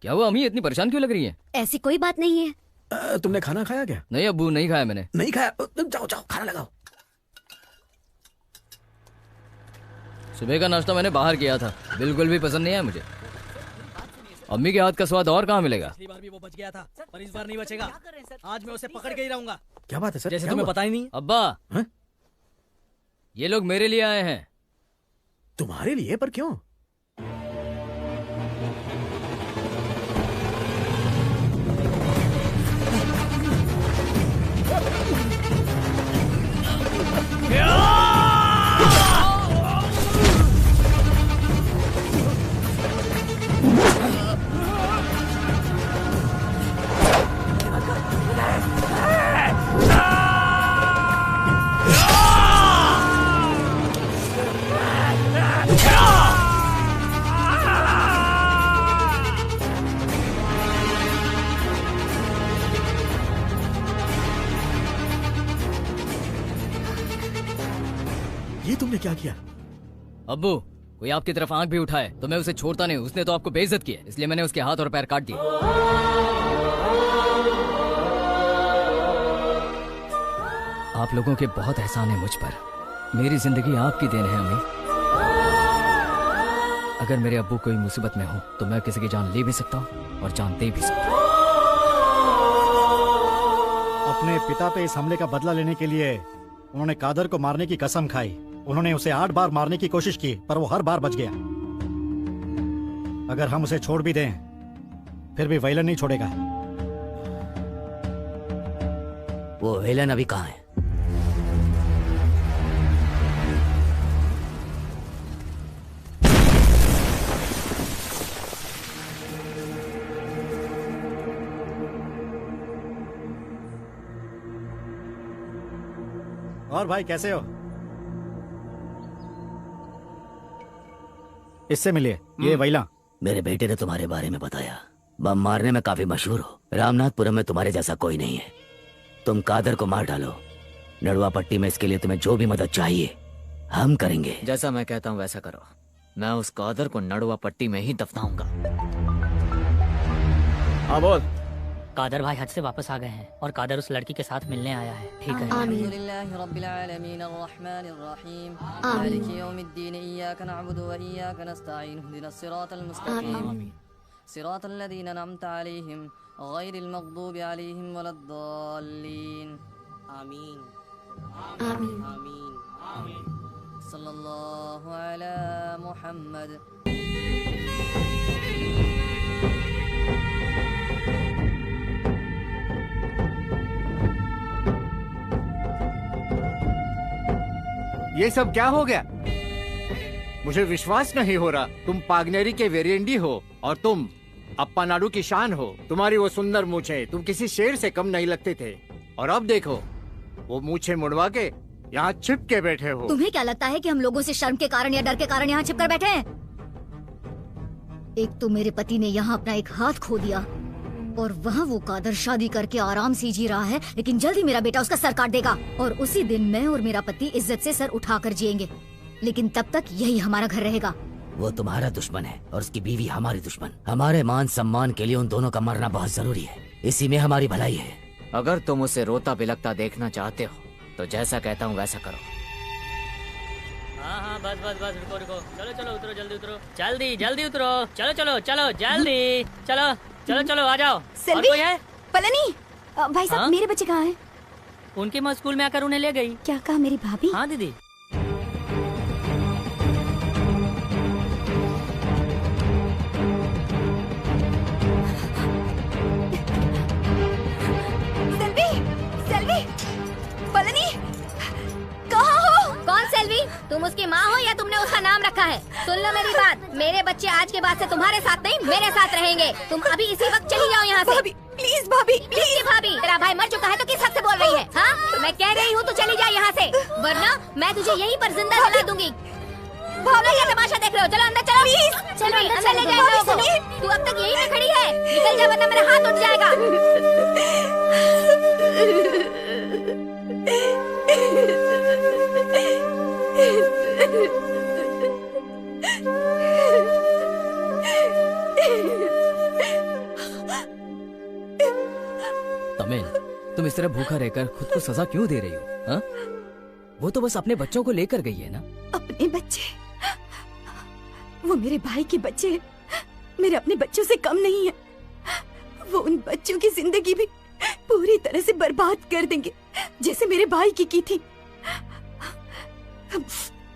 क्या हुआ अम्मी, इतनी परेशान क्यों लग रही है? ऐसी कोई बात नहीं है। तुमने खाना खाया क्या? नहीं अब्बू, नहीं खाया मैंने। नहीं खाया? जाओ जाओ खाना लगाओ। सुबह का नाश्ता मैंने बाहर किया था, बिल्कुल भी पसंद नहीं आया मुझे। अम्मी के हाथ का स्वाद और कहाँ मिलेगा? पिछली बार भी वो बच गया था, पर इस बार नहीं बचेगा। आज मैं उसे पकड़ के ही रहूंगा। क्या बात है सर? जैसे क्या तुम्हें हुआ? पता ही नहीं। अब्बा, ये लोग मेरे लिए आए हैं। तुम्हारे लिए? पर क्यों? ये तुमने क्या किया? अब्बू, कोई आपकी तरफ आंख भी उठाए तो मैं उसे छोड़ता नहीं। उसने तो आपको बेइज्जत किया, इसलिए मैंने उसके हाथ और पैर काट दिए। आप लोगों के बहुत एहसान है मुझ पर। मेरी जिंदगी आपकी देन है अम्मी। अगर मेरे अब्बू कोई मुसीबत में हो तो मैं किसी की जान ले भी सकता हूँ और जान दे भी सकता हूँ। अपने पिता पे इस हमले का बदला लेने के लिए उन्होंने कादर को मारने की कसम खाई। उन्होंने उसे 8 बार मारने की कोशिश की, पर वो हर बार बच गया। अगर हम उसे छोड़ भी दें, फिर भी वैलन नहीं छोड़ेगा। वो वेलन अभी कहाँ है? और भाई कैसे हो? इससे मिलिए, ये वैला। मेरे बेटे ने तुम्हारे बारे में बताया। बम मारने में काफी मशहूर हो। रामनाथपुरम में तुम्हारे जैसा कोई नहीं है। तुम कादर को मार डालो। नड़वा पट्टी में इसके लिए तुम्हें जो भी मदद चाहिए हम करेंगे। जैसा मैं कहता हूँ वैसा करो। मैं उस कादर को नड़वा पट्टी में ही दफनाऊंगा। हाँ बोल। कादर भाई हज से वापस आ गए हैं और कादर उस लड़की के साथ मिलने आया है। ठीक है। सल्लल्लाहु अलैहि मुहम्मद। ये सब क्या हो गया? मुझे विश्वास नहीं हो रहा। तुम पागनेरी के वेरिएंडी हो और तुम अप्पा नाडू की शान हो। तुम्हारी वो सुंदर मूछें, तुम किसी शेर से कम नहीं लगते थे। और अब देखो, वो मूछें मुड़वा के यहाँ छिप के बैठे हो। तुम्हें क्या लगता है कि हम लोगों से शर्म के कारण या डर के कारण यहाँ छिप कर बैठे हैं? एक तो मेरे पति ने यहाँ अपना एक हाथ खो दिया और वहाँ वो कादर शादी करके आराम से जी रहा है, लेकिन जल्द ही मेरा बेटा उसका सर काट देगा और उसी दिन मैं और मेरा पति इज्जत से सर उठाकर जिएंगे। लेकिन तब तक यही हमारा घर रहेगा। वो तुम्हारा दुश्मन है और उसकी बीवी हमारी दुश्मन। हमारे मान सम्मान के लिए उन दोनों का मरना बहुत जरूरी है। इसी में हमारी भलाई है। अगर तुम उसे रोता बिलखता देखना चाहते हो तो जैसा कहता हूँ वैसा करो। हाँ हाँ बस बस बस, रुको रुको, चलो चलो उतरो, जल्दी उतरो, जल्दी जल्दी उतरो, चलो चलो चलो जल्दी, चलो चलो चलो आ जाओ। और कोई है? पलनी भाई साहब, हाँ? मेरे बच्चे कहाँ हैं? उनकी माँ स्कूल में आकर उन्हें ले गई। क्या कहा मेरी भाभी? हाँ दीदी। सेल्वी, सेल्वी, पलनी, कहाँ हो? कौन सेल्वी? तुम उसकी माँ हो या तुमने उसका नाम रखा है? सुन लो मेरी बात, मेरे बच्चे आज के बाद से तुम्हारे साथ नहीं मेरे साथ रहेंगे। तुम अभी इसी वक्त चली जाओ यहाँ से। भाभी, प्लीज भाभी, प्लीज भाभी। तेरा भाई मर चुका है तो किस हक से बोल रही है? हाँ, मैं कह रही हूँ तू चली जा यहाँ से, वरना मैं तुझे यहीं पर जिंदा जला दूंगी। भावना क्या तमाशा देख रहे हो? चलो अंदर चलो, प्लीज चलो अंदर ले जाओ। तू अब तक यहीं पे खड़ी है, निकल जा वरना मेरा हाथ उठ जाएगा। तमिल, तुम इस तरह भूखा रहकर खुद को सजा क्यों दे रही हो? हाँ? वो तो बस अपने बच्चों को लेकर गई है ना। अपने बच्चे? वो मेरे भाई के बच्चे हैं, मेरे अपने बच्चों से कम नहीं है। वो उन बच्चों की जिंदगी भी पूरी तरह से बर्बाद कर देंगे जैसे मेरे भाई की थी।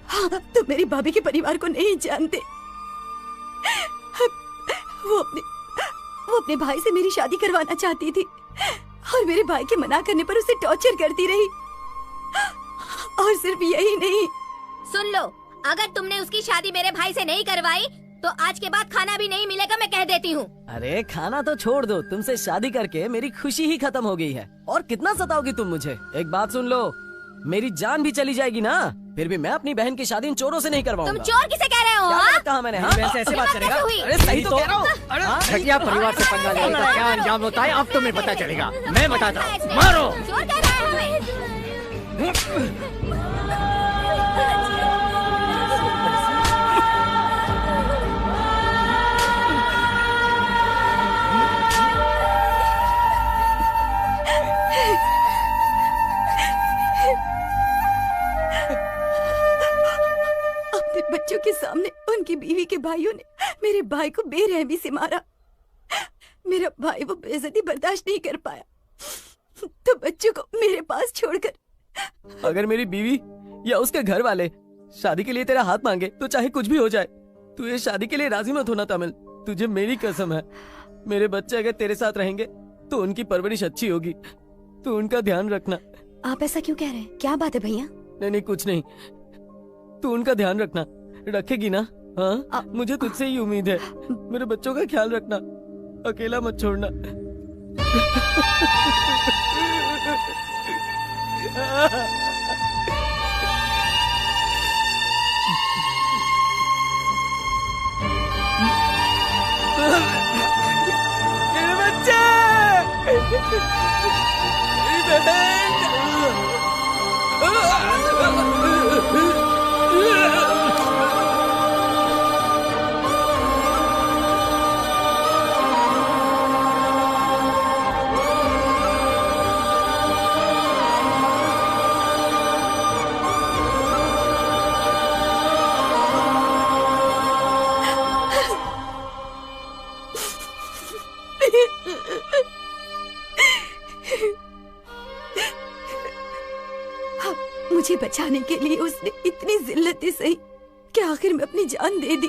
हाँ, तो मेरी भाभी के परिवार को नहीं जानते। वो अपने भाई से मेरी शादी करवाना चाहती थी और मेरे भाई के मना करने पर उसे टॉर्चर करती रही। और सिर्फ यही नहीं, सुन लो, अगर तुमने उसकी शादी मेरे भाई से नहीं करवाई तो आज के बाद खाना भी नहीं मिलेगा, मैं कह देती हूँ। अरे खाना तो छोड़ दो, तुमसे शादी करके मेरी खुशी ही खत्म हो गई है। और कितना सताओगी तुम मुझे? एक बात सुन लो, मेरी जान भी चली जाएगी ना, फिर भी मैं अपनी बहन की शादी इन चोरों से नहीं करवाऊंगा। तुम चोर किसे कह रहे हो? कहा मैंने? मेरी बहन से ऐसे बात करेगा? अरे सही तो कह रहा हूँ। घटिया परिवार से पंगा लेने का क्या अंजाम होता है अब तुम्हें पता चलेगा। मैं बताता हूँ, मारो। चोर कह रहा है हमें। अपने बच्चों के सामने उनकी बीवी के भाइयों ने मेरे भाई को बेरहमी से मारा। मेरा भाई वो बेइज्जती बर्दाश्त नहीं कर पाया, तो बच्चों को मेरे पास छोड़कर। अगर मेरी बीवी या उसके घर वाले शादी के लिए तेरा हाथ मांगे तो चाहे कुछ भी हो जाए, तू ये शादी के लिए राजी मत होना तमिल। तुझे मेरी कसम है, मेरे बच्चे अगर तेरे साथ रहेंगे तो उनकी परवरिश अच्छी होगी। तू उनका ध्यान रखना। आप ऐसा क्यों कह रहे हैं? क्या बात है भैया? नहीं कुछ नहीं, तू उनका ध्यान रखना। रखेगी ना? हाँ, मुझे तुझसे ही उम्मीद है। मेरे बच्चों का ख्याल रखना, अकेला मत छोड़ना। मेरे बच्चे, मेरी बहन। मुझे बचाने के लिए उसने इतनी जिल्लतें सही कि आखिर में अपनी जान दे दी।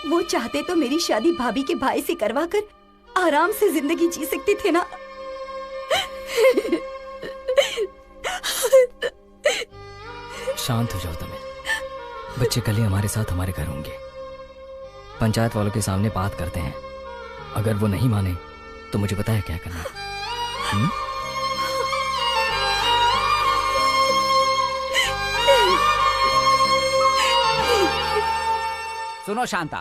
वो चाहते तो मेरी शादी भाभी के भाई से करवाकर आराम से जिंदगी जी सकते थे ना। शांत हो जाओ तमिल। बच्चे कल ही हमारे साथ हमारे घर होंगे। पंचायत वालों के सामने बात करते हैं। अगर वो नहीं माने तो मुझे पता है क्या करना है। सुनो शांता,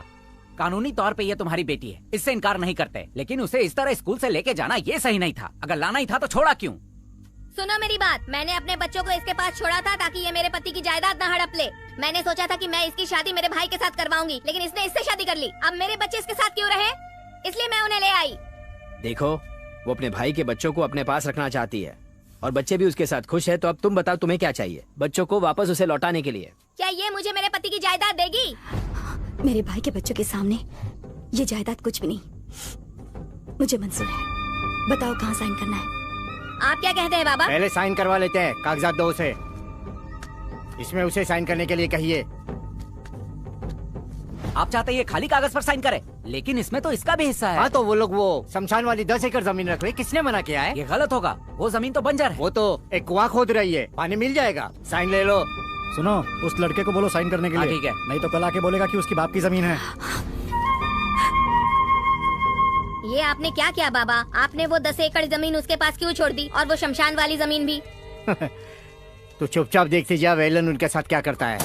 कानूनी तौर पे ये तुम्हारी बेटी है, इससे इनकार नहीं करते, लेकिन उसे इस तरह स्कूल से लेके जाना ये सही नहीं था। अगर लाना ही था तो छोड़ा क्यों? सुनो मेरी बात, मैंने अपने बच्चों को इसके पास छोड़ा था ताकि ये मेरे पति की जायदाद न हड़प ले। मैंने सोचा था कि मैं इसकी शादी मेरे भाई के साथ करवाऊंगी, लेकिन इसने इससे शादी कर ली। अब मेरे बच्चे इसके साथ क्यों रहे? इसलिए मैं उन्हें ले आई। देखो, वो अपने भाई के बच्चों को अपने पास रखना चाहती है और बच्चे भी उसके साथ खुश है। तो अब तुम बताओ, तुम्हें क्या चाहिए? बच्चों को वापस उसे लौटाने के लिए। क्या ये मुझे मेरे पति की जायदाद देगी? मेरे भाई के बच्चों के सामने ये जायदाद कुछ भी नहीं। मुझे मंजूर है। बताओ कहाँ साइन करना है? आप क्या कहते हैं बाबा? पहले साइन करवा लेते हैं, कागजात दो उसे। इसमें उसे साइन करने के लिए कहिए। आप चाहते हैं ये खाली कागज पर साइन करे, लेकिन इसमें तो इसका भी हिस्सा है। हाँ, तो वो लोग वो शमशान वाली 10 एकड़ जमीन रख रहे, किसने मना किया है? ये गलत होगा, वो जमीन तो बंजर है। वो तो एक कुआं खोद रही है, पानी मिल जाएगा। साइन ले लो। सुनो, उस लड़के को बोलो साइन करने के लिए। ठीक है, नहीं तो कल आके बोलेगा कि उसकी बाप की जमीन है। ये आपने क्या किया बाबा? आपने वो 10 एकड़ जमीन उसके पास क्यों छोड़ दी, और वो शमशान वाली जमीन भी? तो चुपचाप देखते जा वेलन उनके साथ क्या करता है।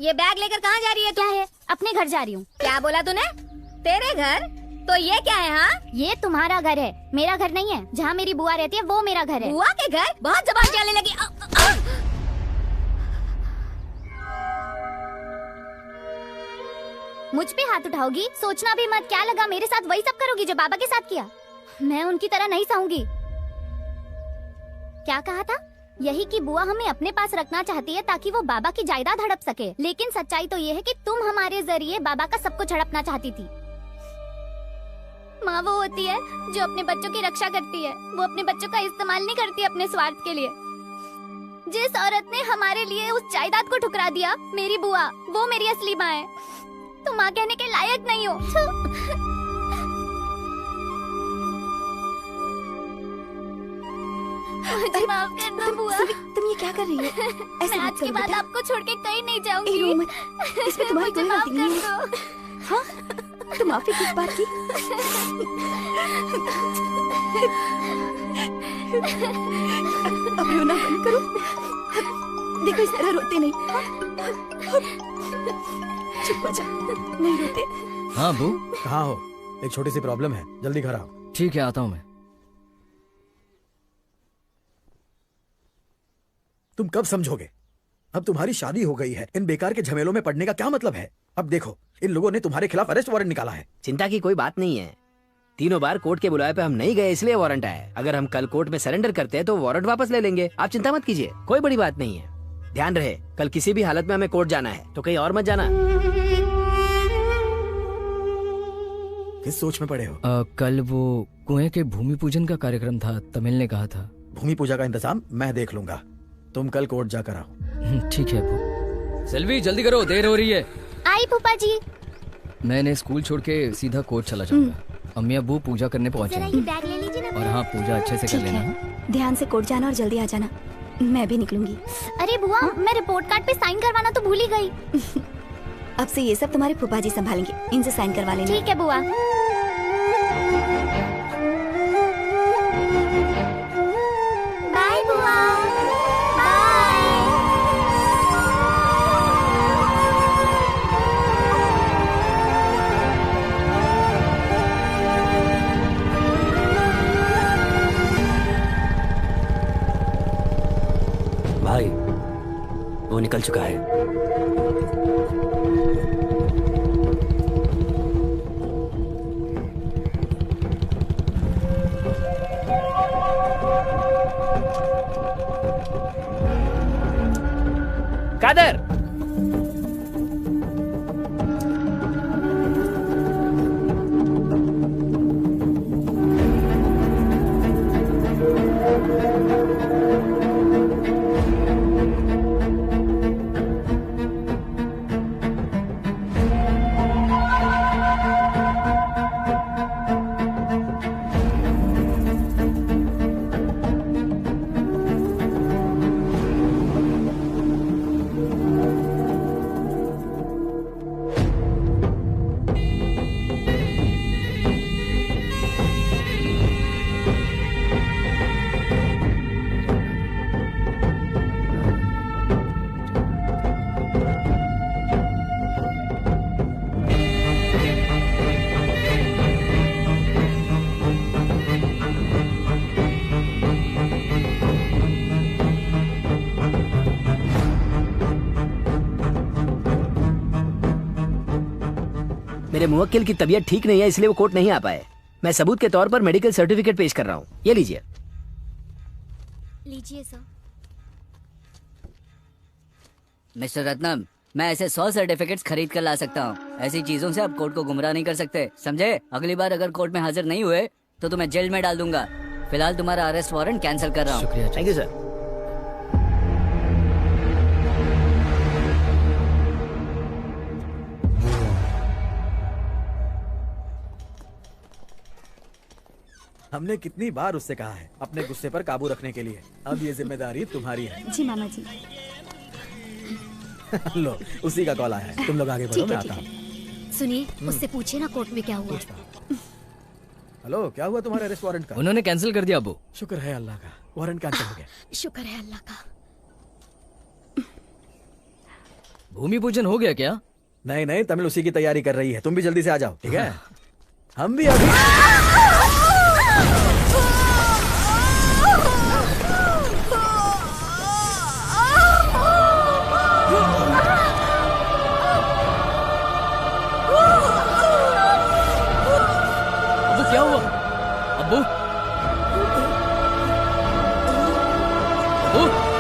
ये बैग लेकर कहाँ जा रही है? क्या है? अपने घर जा रही हूँ। क्या बोला तूने? तेरे घर? तो ये क्या है? हाँ, ये तुम्हारा घर है, मेरा घर नहीं है। जहाँ मेरी बुआ रहती है वो मेरा घर है। बुआ के घर? बहुत जबान चलने लगी। मुझ पे हाथ उठाओगी? सोचना भी मत। क्या लगा मेरे साथ वही सब करोगी जो बाबा के साथ किया? मैं उनकी तरह नहीं सहूंगी। क्या कहा था? यही कि बुआ हमें अपने पास रखना चाहती है ताकि वो बाबा की जायदाद हड़प सके, लेकिन सच्चाई तो ये है कि तुम हमारे जरिए बाबा का सब कुछ हड़पना चाहती थी। माँ वो होती है जो अपने बच्चों की रक्षा करती है, वो अपने बच्चों का इस्तेमाल नहीं करती अपने स्वार्थ के लिए। जिस औरत ने हमारे लिए उस जायदाद को ठुकरा दिया, मेरी बुआ, वो मेरी असली माँ है। तुम माँ कहने के लायक नहीं हो। मुझे माफ कर दो बुआ। तुम ये क्या कर रही हो? मैं आज के बाद आपको छोड़ के कहीं नहीं जाऊंगी। रो मत, इसमें तुम्हारी कोई गलती नहीं है। हाँ, तुम माफी किस बात की? अब रोना बंद करो। देखो इस तरह रोते नहीं। चुप हो जा, नहीं रोते। हाँ अबू। कहाँ हो? एक छोटी सी प्रॉब्लम है, जल्दी घर आओ। ठीक है, आता हूँ मैं। तुम कब समझोगे? अब तुम्हारी शादी हो गई है, इन बेकार के झमेलों में पड़ने का क्या मतलब है? अब देखो, इन लोगों ने तुम्हारे खिलाफ अरेस्ट वारंट निकाला है। चिंता की कोई बात नहीं है। तीनों बार कोर्ट के बुलाए पे हम नहीं गए, इसलिए वारंट आया। अगर हम कल कोर्ट में सरेंडर करते हैं तो वारंट वापस ले लेंगे। आप चिंता मत कीजिए, कोई बड़ी बात नहीं है। ध्यान रहे, कल किसी भी हालत में हमें कोर्ट जाना है, तो कहीं और मत जाना। किस सोच में पड़े हो? कल वो कुएं के भूमि पूजन का कार्यक्रम था, तमिल ने कहा था। भूमि पूजा का इंतजाम मैं देख लूंगा, तुम कल कोर्ट जाकर आओ। ठीक है अबू। सेल्वी जल्दी करो, देर हो रही है। आई फूफा जी। मैंने स्कूल छोड़ के सीधा कोर्ट चला जाऊंगा। अम्मी अबू पूजा करने पहुंचेंगे। बैग ले लीजिए ना। और हाँ, पूजा अच्छे से कर ठीक लेना। है, ध्यान से कोर्ट जाना और जल्दी आ जाना। मैं भी निकलूंगी। अरे बुआ, मैं रिपोर्ट कार्ड पे साइन करवाना तो भूल ही गई। अब से ये सब तुम्हारे फूफा जी संभालेंगे, इनसे साइन करवा लेना। ठीक है बुआ। बाय बुआ। भाई, वो निकल चुका है। कादर, मेरे मुवक्किल की तबीयत ठीक नहीं है, इसलिए वो कोर्ट नहीं आ पाए। मैं सबूत के तौर पर मेडिकल सर्टिफिकेट पेश कर रहा हूँ। ये लीजिए। लीजिए सर। मिस्टर रत्नम, मैं ऐसे 100 सर्टिफिकेट्स खरीद कर ला सकता हूँ। ऐसी चीजों से आप कोर्ट को गुमराह नहीं कर सकते, समझे? अगली बार अगर कोर्ट में हाजिर नहीं हुए तो तुम्हें जेल में डाल दूंगा। फिलहाल तुम्हारा अरेस्ट वारंट कैंसिल कर रहा हूँ। शुक्रिया। Thank you sir. हमने कितनी बार उससे कहा है अपने गुस्से पर काबू रखने के लिए। अब ये जिम्मेदारी तुम्हारी है। जी मामा जी। लो, उसी का कॉल आया है। तुम लोग आगे बढ़ो, मैं आता हूँ। सुनिए, उससे पूछिए ना कोर्ट में क्या हुआ। हेलो, क्या हुआ तुम्हारे अरेस्ट वारंट का? उन्होंने कैंसिल कर दिया अबू। शुक्र है अल्लाह का, वारंट कैंसिल हो गया। शुक्र है अल्लाह का। भूमि पूजन हो गया क्या? नहीं नहीं, तमिल उसी की तैयारी कर रही है। तुम भी जल्दी से आ जाओ, ठीक है? हम भी अभी क्या हुआ अब्बू? अब्बू?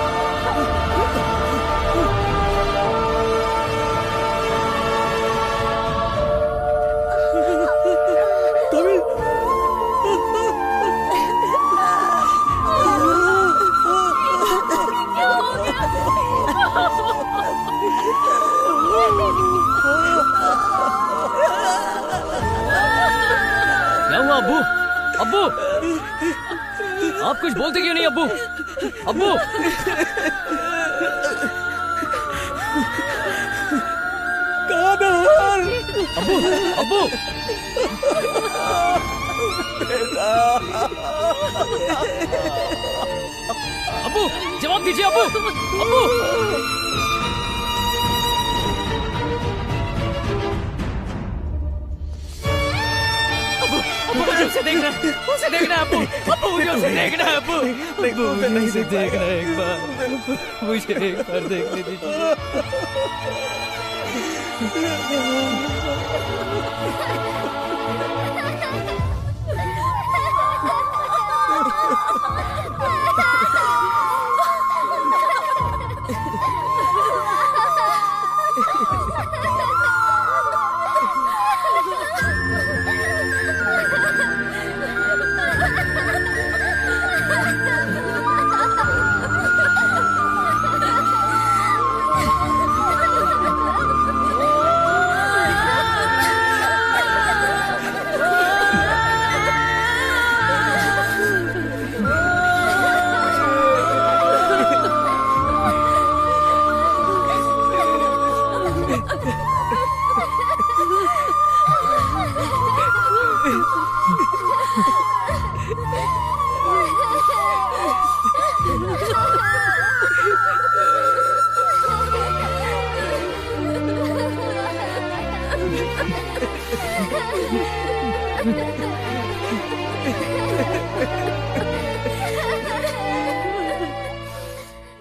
हुआ अब्बू? अब्बू, आप कुछ बोलते क्यों नहीं अब्बू? अब्बू, कादर! अब्बू, अब्बू, अब्बू, जवाब दीजिए अब्बू, अब्बू। मुझे उसे देखना है, उसे देखना है अब्बू, अब्बू मुझे उसे देखना है अब्बू, अब्बू मुझे उसे देखना है एक बार, मुझे एक बार देखने दीजिए।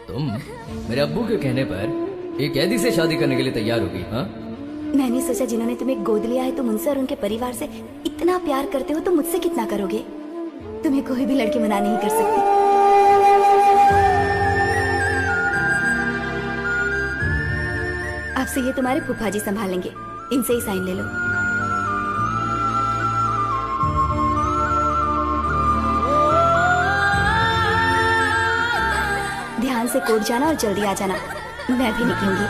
तुम मेरे अब्बू के कहने पर एक कैदी से शादी करने के लिए तैयार होगी? हाँ, मैंने सोचा जिन्होंने तुम्हें गोद लिया है तुम उनसे और उनके परिवार से इतना प्यार करते हो तो मुझसे कितना करोगे। तुम्हें कोई भी लड़की मना नहीं कर सकती। आपसे ये तुम्हारे फूफा जी संभालेंगे, इनसे ही साइन ले लो। ध्यान से कोर्ट जाना और जल्दी आ जाना, मैं भी निकलूंगी।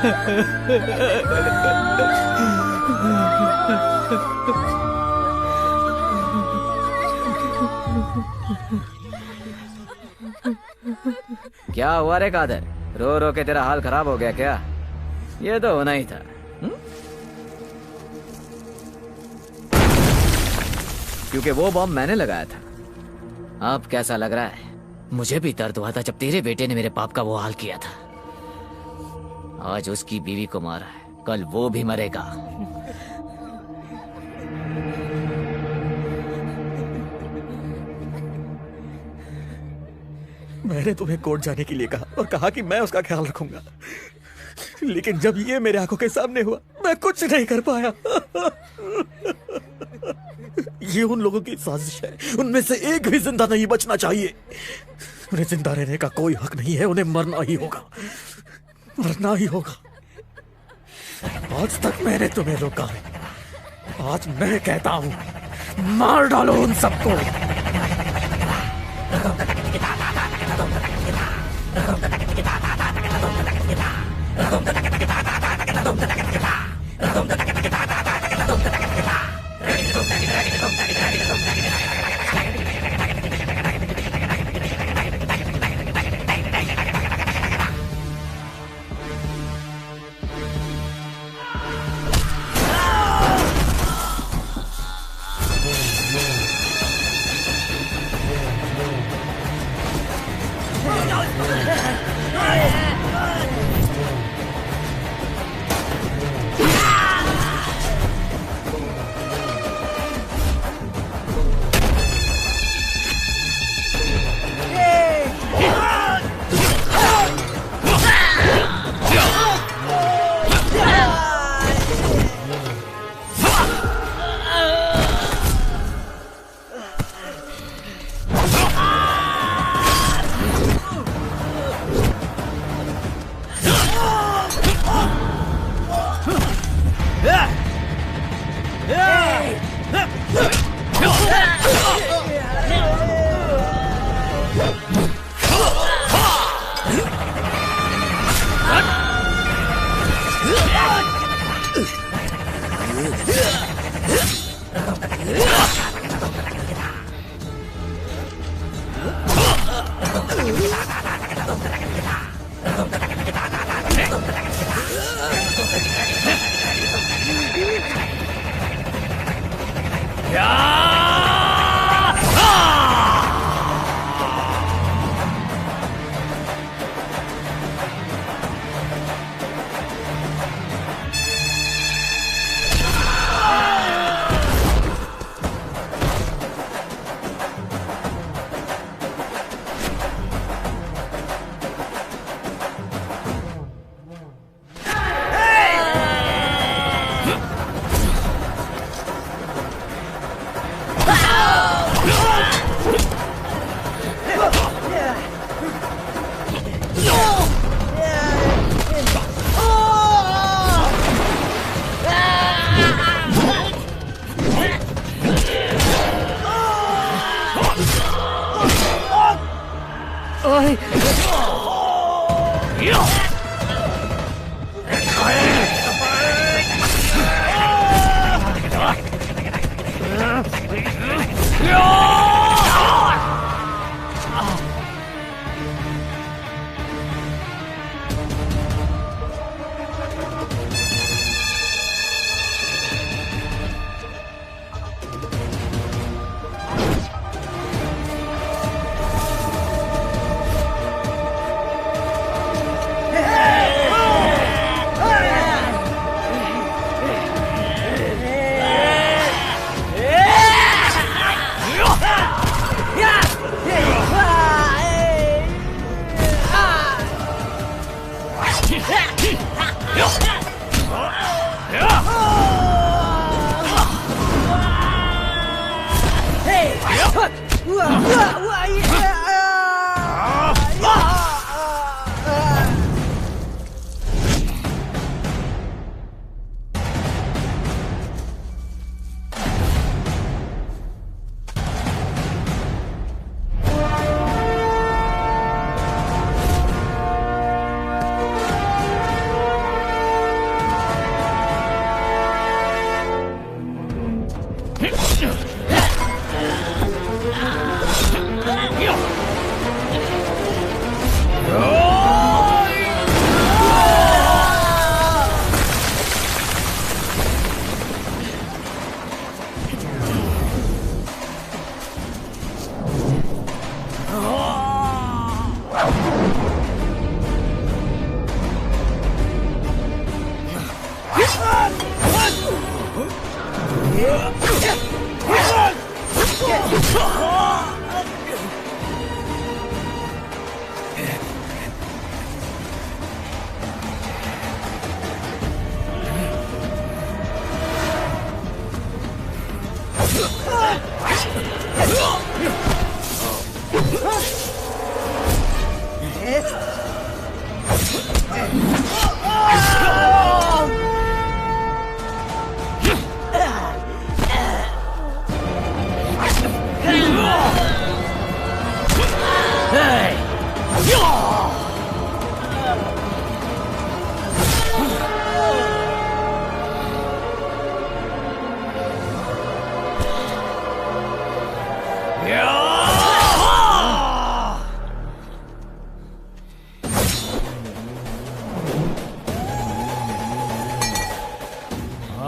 क्या हुआ रे कादर? रो रो के तेरा हाल खराब हो गया क्या? ये तो होना ही था। क्योंकि वो बॉम्ब मैंने लगाया था। अब कैसा लग रहा है? मुझे भी दर्द हुआ था जब तेरे बेटे ने मेरे बाप का वो हाल किया था। आज उसकी बीवी को मारा है, कल वो भी मरेगा। मैंने तुम्हें कोर्ट जाने के लिए कहा और कहा कि मैं उसका ख्याल रखूंगा, लेकिन जब ये मेरे आंखों के सामने हुआ मैं कुछ नहीं कर पाया। ये उन लोगों की साजिश है, उनमें से एक भी जिंदा नहीं बचना चाहिए। उन्हें जिंदा रहने का कोई हक नहीं है, उन्हें मरना ही होगा, मरना ही होगा। आज तक मैंने तुम्हें रोका है, आज मैं कहता हूं मार डालो उन सबको।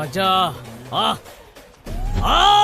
आजा आ आ